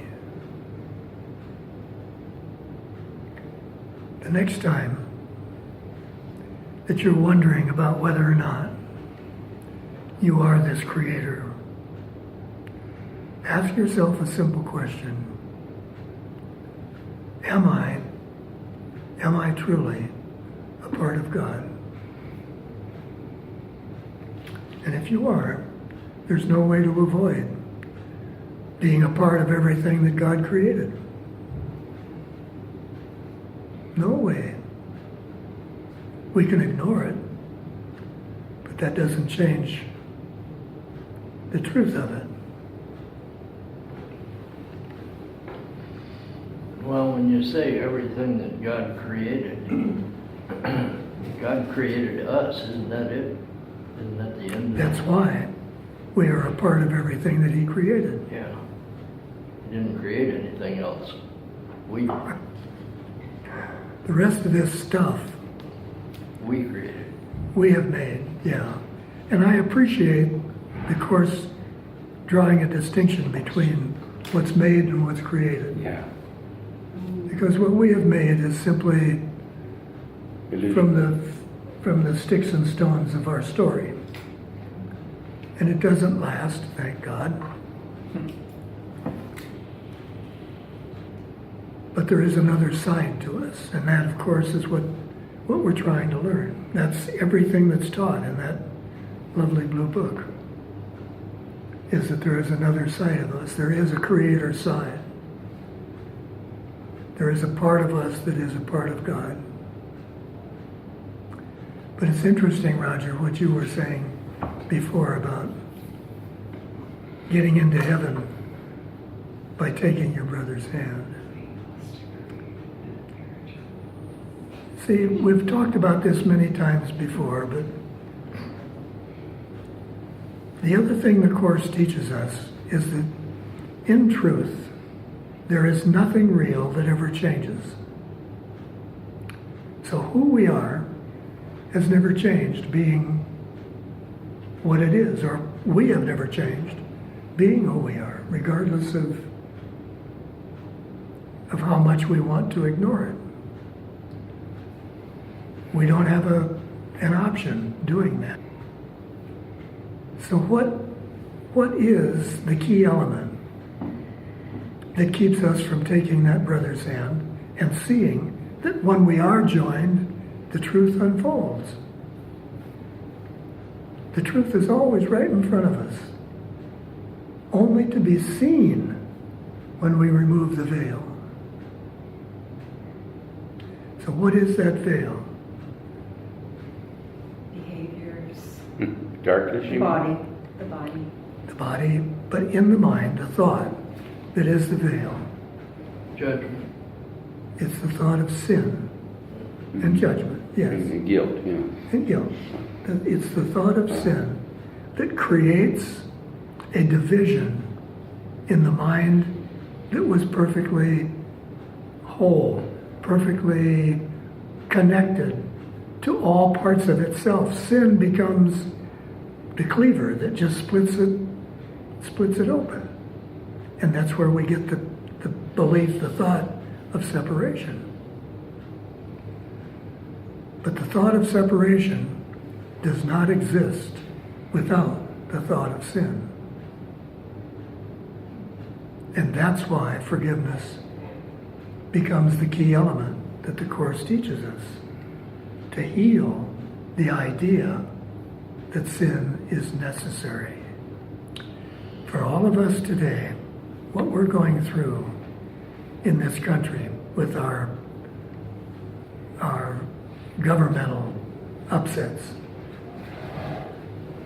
The next time that you're wondering about whether or not you are this creator, ask yourself a simple question. Am I truly a part of God? And if you are, there's no way to avoid being a part of everything that God created. No way. We can ignore it, but that doesn't change the truth of it. Well, when you say everything that God created, God created us, isn't that it? Isn't that the end of That's it? why we are a part of everything that He created. Yeah. He didn't create anything else. We The rest of this stuff created. we have made, yeah. And I appreciate the Course drawing a distinction between what's made and what's created. Yeah. Because what we have made is simply from the sticks and stones of our story. And it doesn't last, thank God. But there is another side to us, and that, of course, is what we're trying to learn. That's everything that's taught in that lovely blue book, is that there is another side of us. There is a creator side. There is a part of us that is a part of God. But it's interesting, Roger, what you were saying before about getting into heaven by taking your brother's hand. See, we've talked about this many times before, but the other thing the Course teaches us is that in truth, there is nothing real that ever changes. So who we are has never changed, being what it is, or we have never changed, being who we are, regardless of how much we want to ignore it. We don't have an option doing that. So what what is the key element that keeps us from taking that brother's hand and seeing that when we are joined, the truth unfolds? The truth is always right in front of us, only to be seen when we remove the veil. So what is that veil? Behaviors. Darkness, The you body. The body. The body, but in the mind, the thought that is the veil. Judgment. It's the thought of sin and judgment, yes, and guilt, yeah. and guilt. It's the thought of sin that creates a division in the mind that was perfectly whole, perfectly connected to all parts of itself. Sin becomes the cleaver that just splits it open. And that's where we get the belief, the thought of separation. But the thought of separation does not exist without the thought of sin. And that's why forgiveness becomes the key element that the Course teaches us, to heal the idea that sin is necessary. For all of us today, what we're going through in this country with our governmental upsets,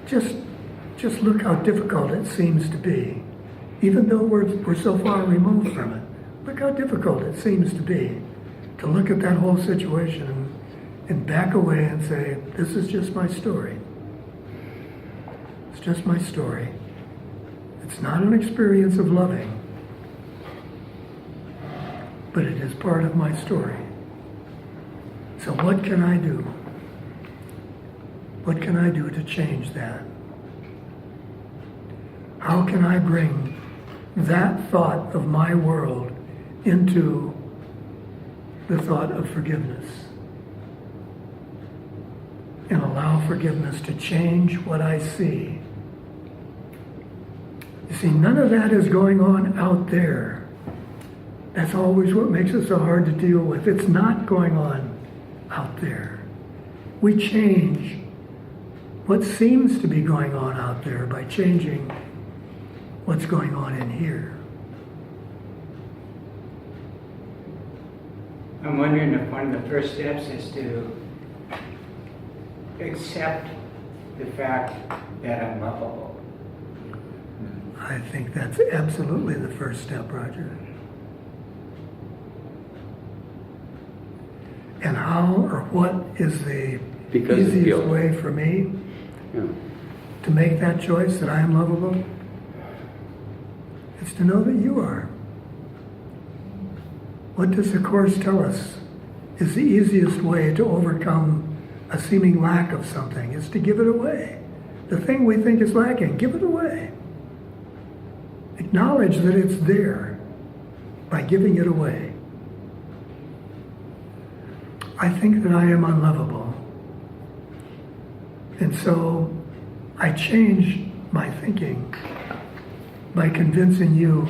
just look how difficult it seems to be. Even though we're so far removed from it, look how difficult it seems to be to look at that whole situation and back away and say, this is just my story. It's just my story. It's not an experience of loving, but it is part of my story. So what can I do? What can I do to change that? How can I bring that thought of my world into the thought of forgiveness? And allow forgiveness to change what I see. You see, none of that is going on out there. That's always what makes it so hard to deal with. It's not going on out there. We change what seems to be going on out there by changing what's going on in here. I'm wondering if one of the first steps is to accept the fact that I'm lovable. I think that's absolutely the first step, Roger. And how or what is the Because of easiest guilt. way for me Yeah. to make that choice that I am lovable? It's to know that you are. What does the Course tell us is the easiest way to overcome a seeming lack of something? Is to give it away. The thing we think is lacking, give it away. Acknowledge that it's there by giving it away. I think that I am unlovable. And so I change my thinking by convincing you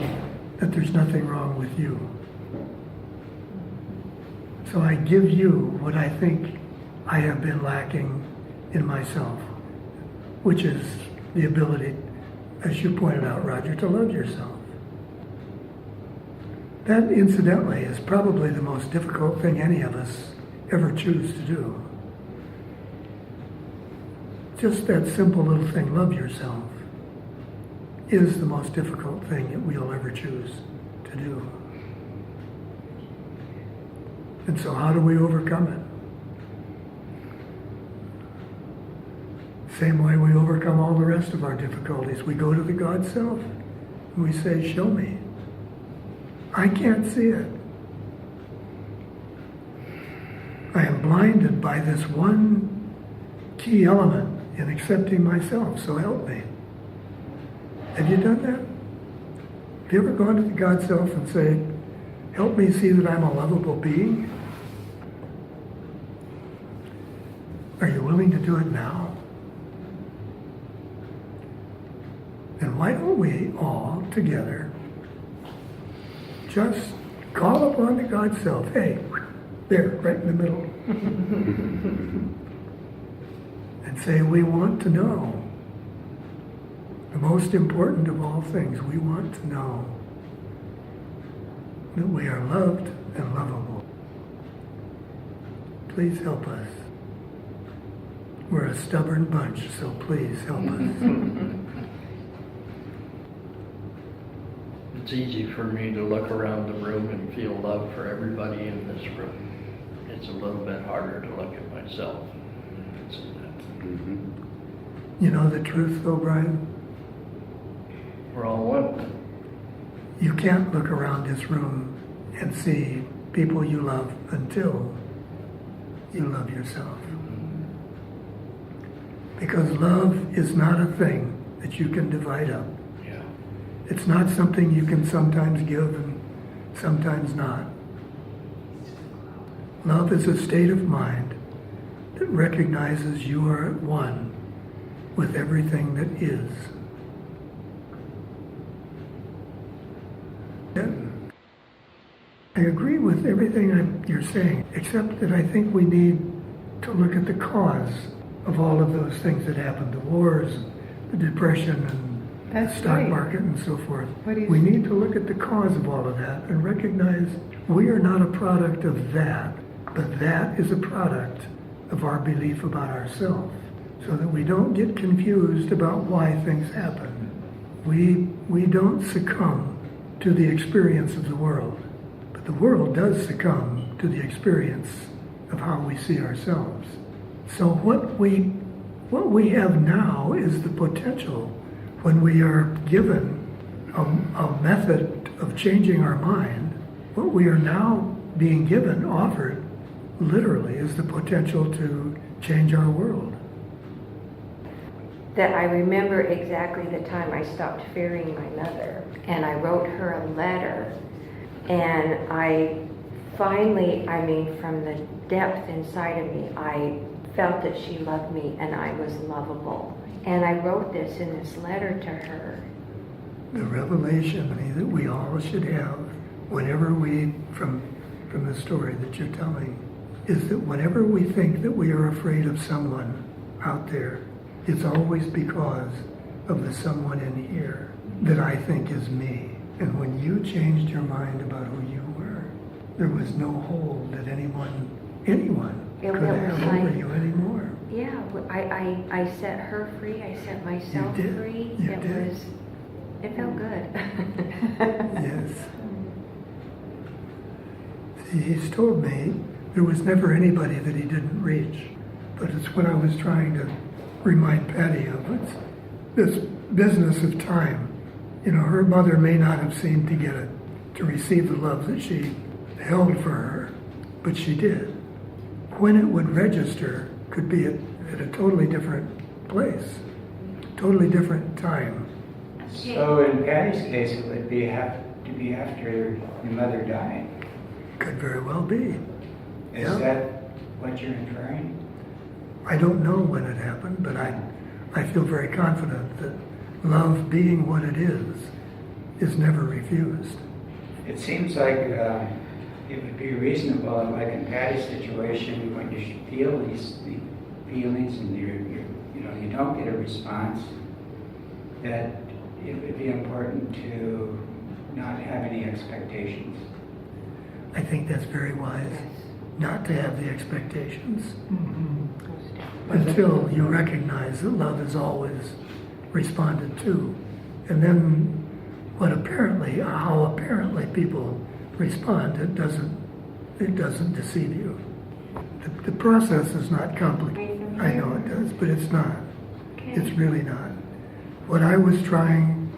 that there's nothing wrong with you. So I give you what I think I have been lacking in myself, which is the ability, as you pointed out, Roger, to love yourself. That, incidentally, is probably the most difficult thing any of us ever choose to do. Just that simple little thing, love yourself, is the most difficult thing that we'll ever choose to do. And so how do we overcome it? Same way we overcome all the rest of our difficulties. We go to the God Self and we say, show me. I can't see it. I am blinded by this one key element in accepting myself, so help me. Have you done that? Have you ever gone to the God Self and say, help me see that I'm a lovable being? Are you willing to do it now? And why don't we all together just call upon the God self? Hey, there, right in the middle. And say, we want to know. The most important of all things, we want to know that we are loved and lovable. Please help us. We're a stubborn bunch, so please help us. It's easy for me to look around the room and feel love for everybody in this room. It's a little bit harder to look at myself. You know the truth though, Brian? We're all one. You can't look around this room and see people you love until you love yourself. Because love is not a thing that you can divide up. Yeah. It's not something you can sometimes give and sometimes not. Love is a state of mind that recognizes you are at one with everything that is. I agree with everything you're saying, except that I think we need to look at the cause of all of those things that happened, the wars, the depression, and That's the stock right. market and so forth. What do you We think? need to look at the cause of all of that and recognize we are not a product of that, but that is a product of our belief about ourselves, so that we don't get confused about why things happen. We don't succumb to the experience of the world, but the world does succumb to the experience of how we see ourselves. So what we have now is the potential, when we are given a method of changing our mind, what we are now being given, offered, literally, is the potential to change our world. That I remember exactly the time I stopped fearing my mother, and I wrote her a letter, and I finally, from the depth inside of me, I felt that she loved me and I was lovable. And I wrote this in this letter to her. The revelation that we all should have whenever we, from the story that you're telling, is that whenever we think that we are afraid of someone out there, it's always because of the someone in here that I think is me. And when you changed your mind about who you were, there was no hold that anyone It could was have like- over you anymore. Yeah, I set her free, I set myself did. free. You did. It felt good. Yes. See, he's told me there was never anybody that he didn't reach. But it's what I was trying to remind Patty of. It's this business of time. Her mother may not have seemed to get it, to receive the love that she held for her, but she did. When it would register could be at a totally different place, totally different time. So in Patty's case, it would be to be after your mother died. Could very well be. Is Yeah. that what you're inferring? I don't know when it happened, but I feel very confident that love, being what it is never refused. It seems like it would be reasonable, like in Patty's situation, when you feel these feelings and you don't get a response, that it would be important to not have any expectations. I think that's very wise, not to have the expectations until you recognize that love is always responded to. And then how apparently people respond, it doesn't deceive you. The process is not complicated. I know it does, but it's not. It's really not. What I was trying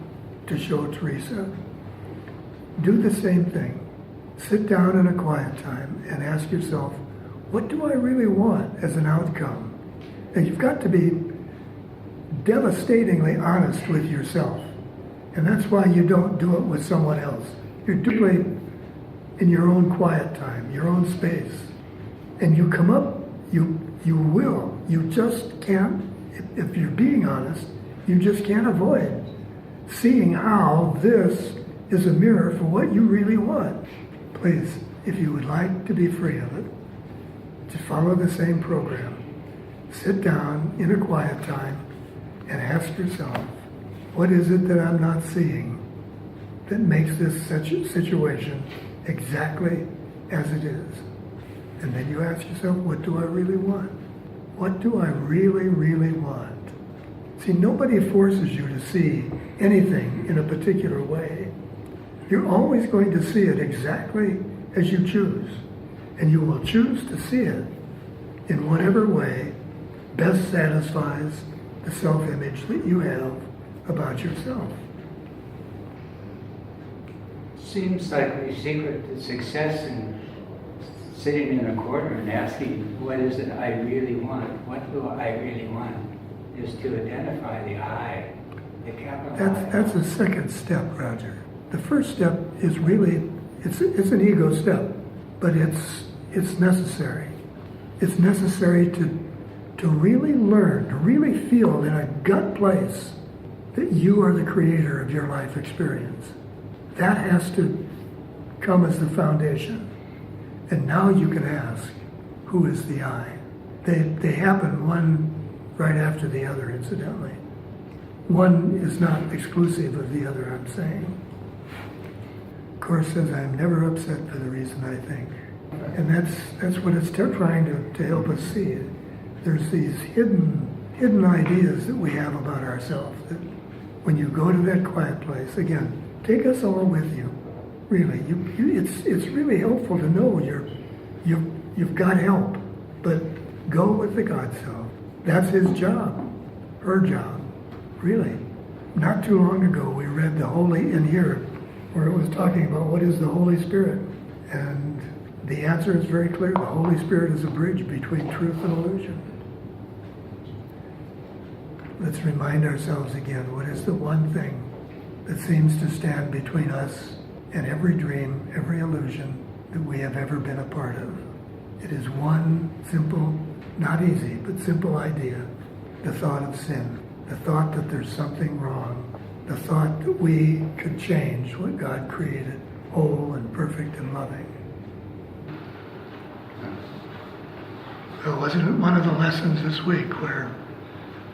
to show Teresa, do the same thing. Sit down in a quiet time and ask yourself, what do I really want as an outcome? And you've got to be devastatingly honest with yourself. And that's why you don't do it with someone else. You're doing it in your own quiet time, your own space. And you come up, you will. You just can't, if you're being honest, you just can't avoid seeing how this is a mirror for what you really want. Please, if you would like to be free of it, to follow the same program, sit down in a quiet time and ask yourself, what is it that I'm not seeing that makes this situation exactly as it is? And then you ask yourself, what do I really want? What do I really, really want? See, nobody forces you to see anything in a particular way. You're always going to see it exactly as you choose. And you will choose to see it in whatever way best satisfies the self-image that you have about yourself. Seems like the secret to success in sitting in a corner and asking, what is it I really want? What do I really want? Is to identify the I, the capital I. That's a second step, Roger. The first step is really, it's an ego step, but it's necessary. It's necessary to really learn, to really feel in a gut place that you are the creator of your life experience. That has to come as the foundation. And now you can ask, who is the I? They happen one right after the other, incidentally. One is not exclusive of the other, I'm saying. Course says, I'm never upset for the reason I think. And that's what it's trying to help us see. There's these hidden ideas that we have about ourselves that when you go to that quiet place, again, take us all with you. Really, it's really helpful to know you've got help, but go with the God self. That's his job, her job, really. Not too long ago, we read the Holy in here, where it was talking about what is the Holy Spirit, and the answer is very clear. The Holy Spirit is a bridge between truth and illusion. Let's remind ourselves again, what is the one thing that seems to stand between us and every dream, every illusion that we have ever been a part of? It is one simple, not easy, but simple idea, the thought of sin, the thought that there's something wrong, the thought that we could change what God created, whole and perfect and loving. So wasn't it one of the lessons this week where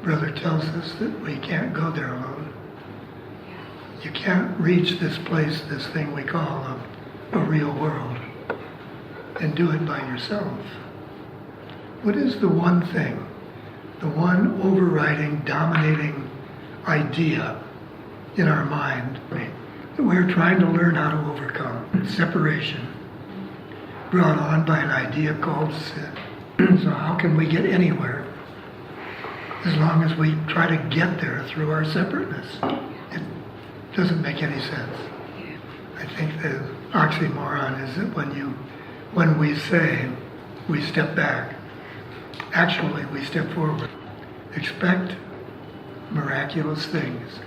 Brother tells us that we can't go there alone? You can't reach this place, this thing we call a real world, and do it by yourself. What is the one thing, the one overriding, dominating idea in our mind that we're trying to learn how to overcome? Separation, brought on by an idea called sin. So how can we get anywhere as long as we try to get there through our separateness? It doesn't make any sense. I think the oxymoron is that when we say we step back, actually we step forward. Expect miraculous things.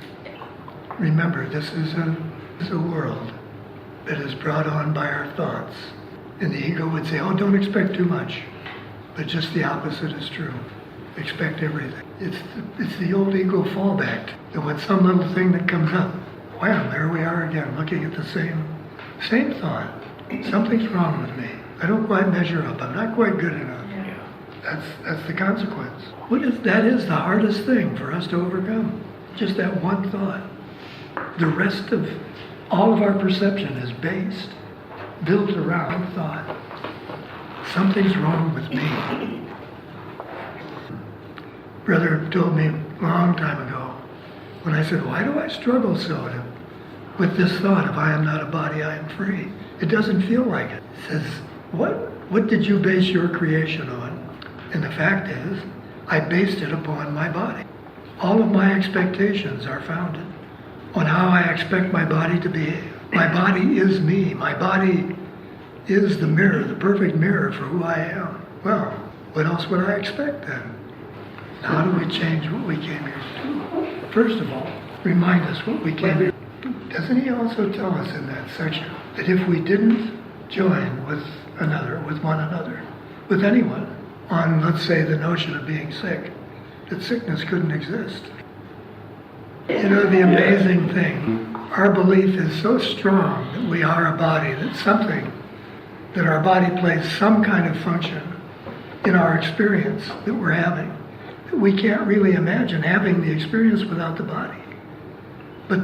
Remember, this is a world that is brought on by our thoughts. And the ego would say, oh, don't expect too much. But just the opposite is true. Expect everything. It's the old ego fallback. That when some little thing that comes up, wham, there we are again, looking at the same thought. Something's wrong with me. I don't quite measure up. I'm not quite good enough. That's the consequence. That is the hardest thing for us to overcome. Just that one thought. The rest of all of our perception is built around thought. Something's wrong with me. Brother told me a long time ago when I said, why do I struggle so with this thought of I am not a body, I am free? It doesn't feel like it. He says, what did you base your creation on? And the fact is, I based it upon my body. All of my expectations are founded on how I expect my body to behave. My body is me. My body is the mirror, the perfect mirror for who I am. Well, what else would I expect then? How do we change what we came here to do? First of all, remind us what we came here to do. Doesn't he also tell us in that section that if we didn't join with one another, with anyone, on, let's say, the notion of being sick, that sickness couldn't exist? You know, the amazing thing, our belief is so strong that we are a body, that our body plays some kind of function in our experience that we're having, that we can't really imagine having the experience without the body. But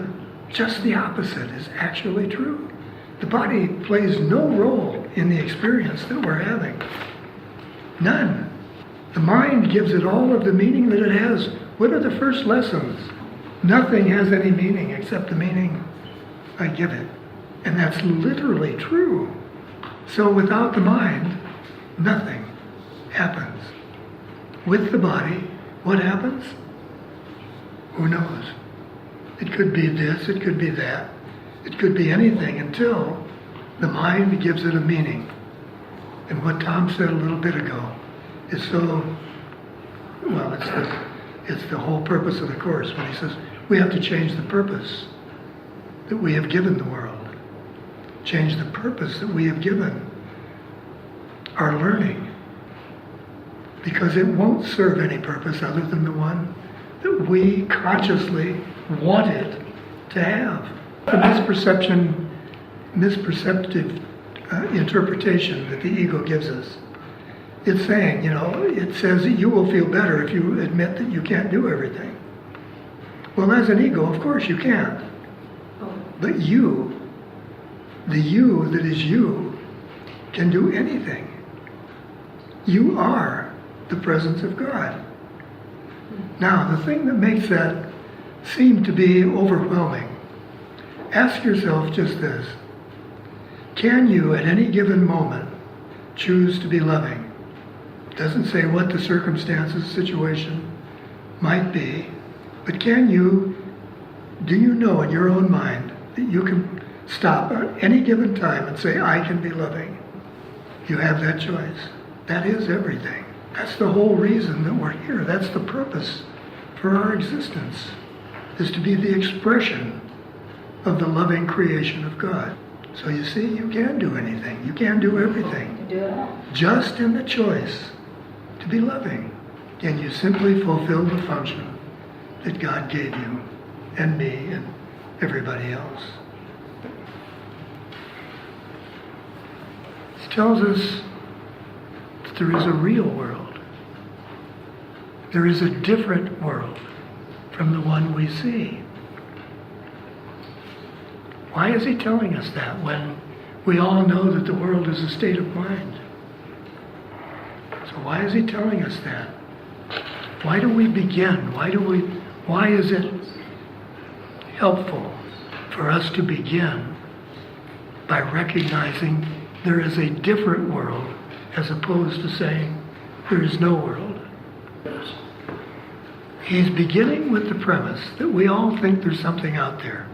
just the opposite is actually true. The body plays no role in the experience that we're having. None. The mind gives it all of the meaning that it has. What are the first lessons? Nothing has any meaning except the meaning I give it. And that's literally true. So without the mind, nothing happens. With the body, what happens? Who knows? It could be this, it could be that. It could be anything until the mind gives it a meaning. And what Tom said a little bit ago is so, well, it's the whole purpose of the Course when he says we have to change the purpose that we have given the world. Change the purpose that we have given our learning. Because it won't serve any purpose other than the one that we consciously want it to have. The misperceptive interpretation that the ego gives us. It's saying, it says that you will feel better if you admit that you can't do everything. Well, as an ego, of course you can't. But you, the you that is you, can do anything. You are the presence of God. Now, the thing that makes that seem to be overwhelming, ask yourself just this. Can you, at any given moment, choose to be loving? It doesn't say what the circumstances, situation might be, but do you know in your own mind that you can stop at any given time and say, I can be loving? You have that choice. That is everything. That's the whole reason that we're here. That's the purpose for our existence, is to be the expression of the loving creation of God. So you see, you can do anything. You can do everything. Do it all. Just in the choice to be loving. And you simply fulfill the function that God gave you and me and everybody else. It tells us that there is a real world. There is a different world from the one we see. Why is he telling us that when we all know that the world is a state of mind? So why is he telling us that? Why do we begin? Why is it helpful for us to begin by recognizing there is a different world as opposed to saying there is no world? He's beginning with the premise that we all think there's something out there.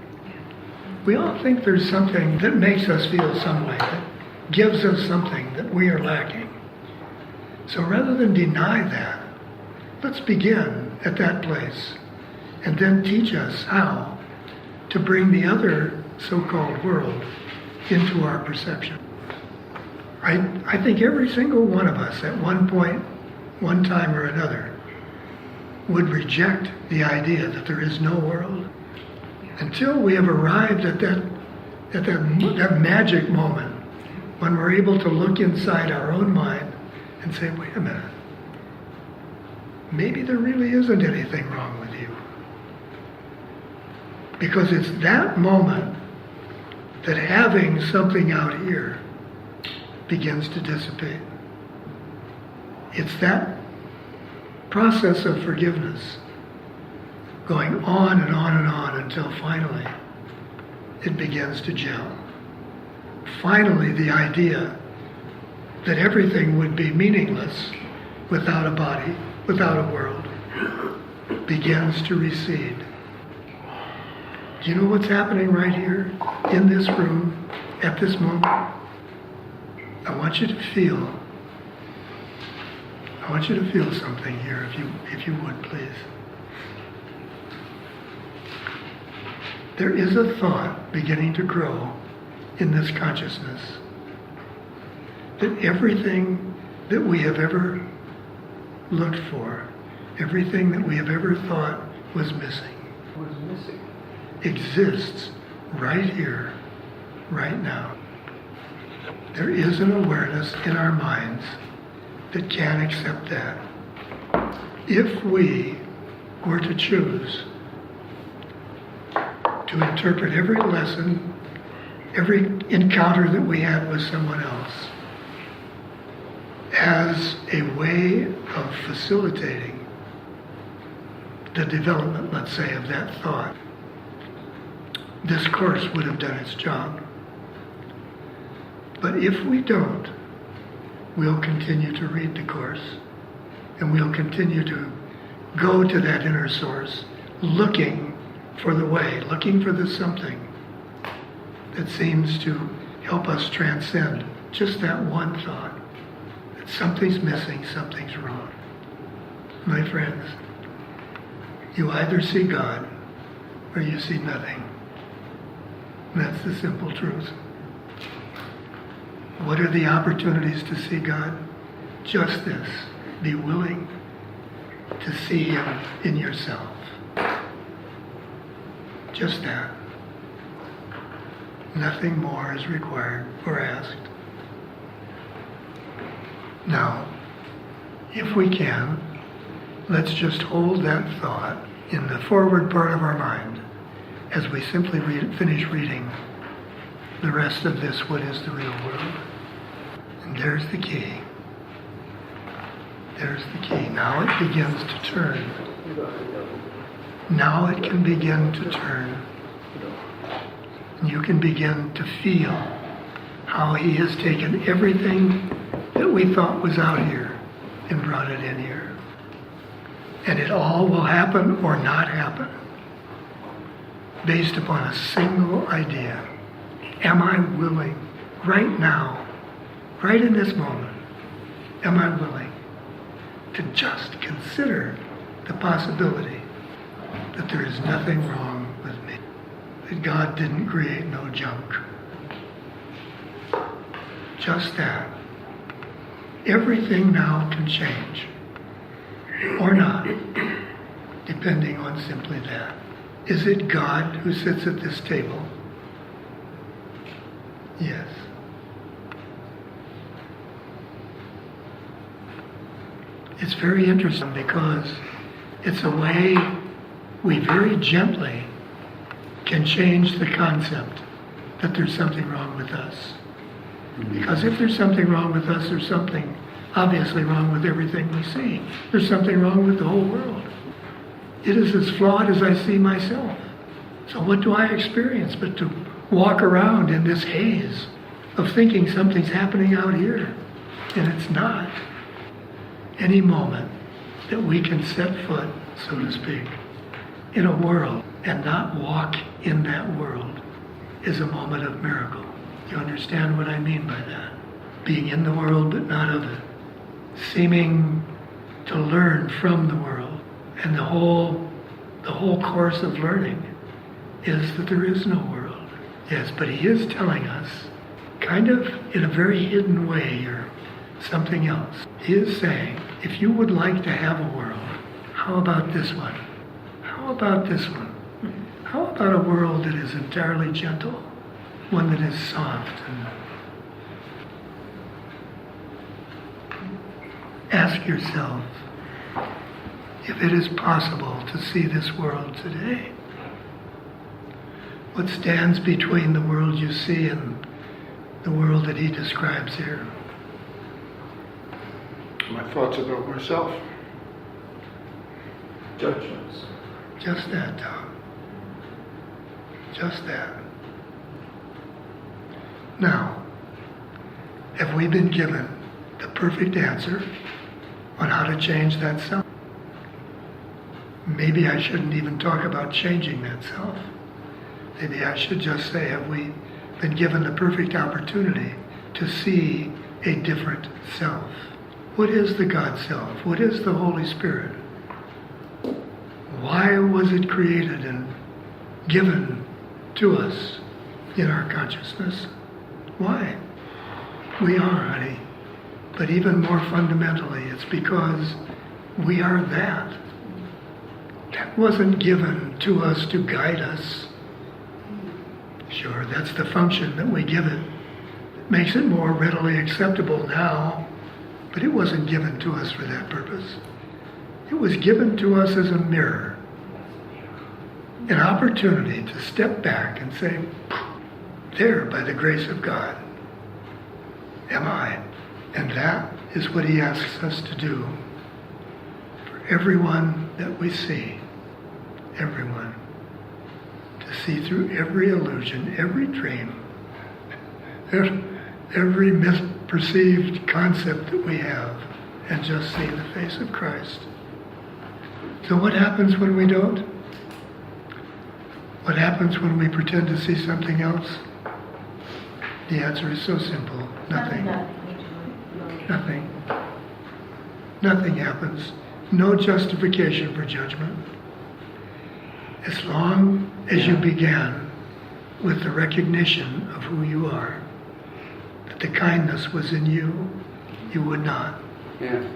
We all think there's something that makes us feel some way, that gives us something that we are lacking. So rather than deny that, let's begin at that place and then teach us how to bring the other so-called world into our perception. I think every single one of us at one point, one time or another, would reject the idea that there is no world until we have arrived at that magic moment when we're able to look inside our own mind and say, wait a minute, maybe there really isn't anything wrong with you. Because it's that moment that having something out here begins to dissipate. It's that process of forgiveness going on and on and on until finally it begins to gel. Finally, the idea that everything would be meaningless without a body, without a world, begins to recede. Do you know what's happening right here in this room at this moment? I want you to feel something here, if you would, please. There is a thought beginning to grow in this consciousness that everything that we have ever looked for, everything that we have ever thought was missing, What's missing? exists right here, right now. There is an awareness in our minds that can accept that. If we were to choose to interpret every lesson, every encounter that we had with someone else as a way of facilitating the development, let's say, of that thought, this course would have done its job. But if we don't, we'll continue to read the course, and we'll continue to go to that inner source, looking for the way, looking for the something that seems to help us transcend just that one thought, that something's missing, something's wrong. My friends, you either see God or you see nothing. That's the simple truth. What are the opportunities to see God? Just this. Be willing to see Him in yourself. Just that. Nothing more is required or asked. Now, if we can, let's just hold that thought in the forward part of our mind as we simply finish reading the rest of this, What is the Real World? And there's the key. There's the key. Now it begins to turn. Now it can begin to turn. And you can begin to feel how He has taken everything that we thought was out here and brought it in here. And it all will happen or not happen based upon a single idea. Am I willing right now, right in this moment, am I willing to just consider the possibility that there is nothing wrong with me, that God didn't create no junk? Just that. Everything now can change, or not, depending on simply that. Is it God who sits at this table? Yes. It's very interesting because it's a way we very gently can change the concept that there's something wrong with us. Because if there's something wrong with us, there's something obviously wrong with everything we see. There's something wrong with the whole world. It is as flawed as I see myself. So what do I experience but to walk around in this haze of thinking something's happening out here, and it's not. Any moment that we can set foot, so to speak, in a world and not walk in that world is a moment of miracle. You understand what I mean by that? Being in the world but not of it. Seeming to learn from the world. And the whole course of learning is that there is no world. Yes, but He is telling us, kind of in a very hidden way, or something else. He is saying, if you would like to have a world, how about this one? How about this one? How about a world that is entirely gentle? One that is soft and ask yourself if it is possible to see this world today. What stands between the world you see and the world that He describes here? My thoughts about myself. Judgments. Just that, Tom. Just that. Now, have we been given the perfect answer on how to change that self? Maybe I shouldn't even talk about changing that self. Maybe I should just say, have we been given the perfect opportunity to see a different self? What is the God self? What is the Holy Spirit? Why was it created and given to us in our consciousness? Why? We are, honey. But even more fundamentally, it's because we are that. wasn't given to us to guide us. Sure, that's the function that we give it. Makes it more readily acceptable now, but it wasn't given to us for that purpose. It was given to us as a mirror, an opportunity to step back and say, there, by the grace of God, am I. And that is what he asks us to do for everyone that we see, everyone. To see through every illusion, every dream, every misperceived concept that we have, and just see the face of Christ. So what happens when we don't? What happens when we pretend to see something else? The answer is so simple. Nothing. Nothing. Nothing happens. No justification for judgment. As long as you began with the recognition of who you are, that the kindness was in you, you would not. Yeah.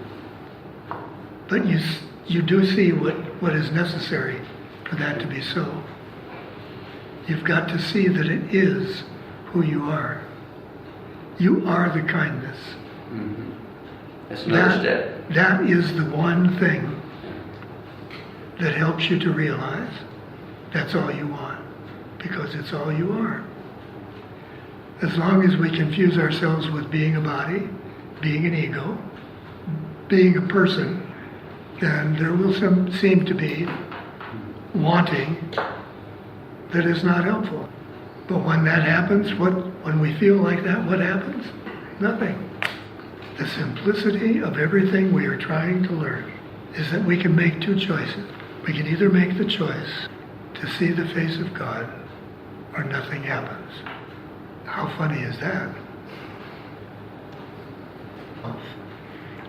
But you do see what is necessary for that to be so. You've got to see that it is who you are. You are the kindness. Mm-hmm. That's another step. That is the one thing that helps you to realize that's all you want, because it's all you are. As long as we confuse ourselves with being a body, being an ego, being a person, then there will seem to be wanting that is not helpful. But when that happens, when we feel like that, what happens? Nothing. The simplicity of everything we are trying to learn is that we can make two choices. We can either make the choice to see the face of God, or nothing happens. How funny is that?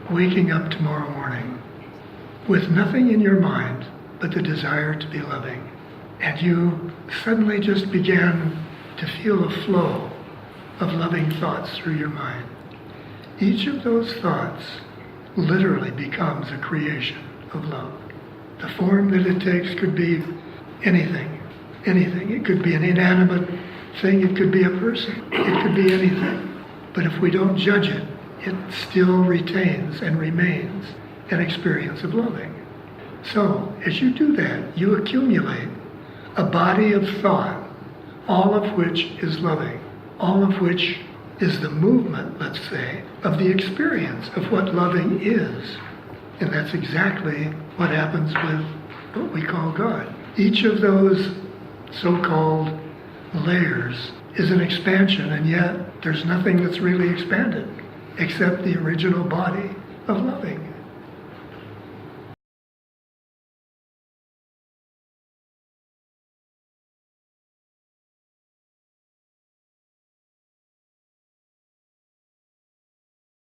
Waking up tomorrow morning with nothing in your mind but the desire to be loving, and you suddenly just began to feel a flow of loving thoughts through your mind. Each of those thoughts literally becomes a creation of love. The form that it takes could be anything. It could be an inanimate thing, it could be a person, it could be anything. But if we don't judge it, it still retains and remains an experience of loving. So, as you do that, you accumulate a body of thought, all of which is loving, all of which is the movement, let's say, of the experience of what loving is. And that's exactly what happens with what we call God. Each of those so-called layers is an expansion, and yet there's nothing that's really expanded except the original body of loving.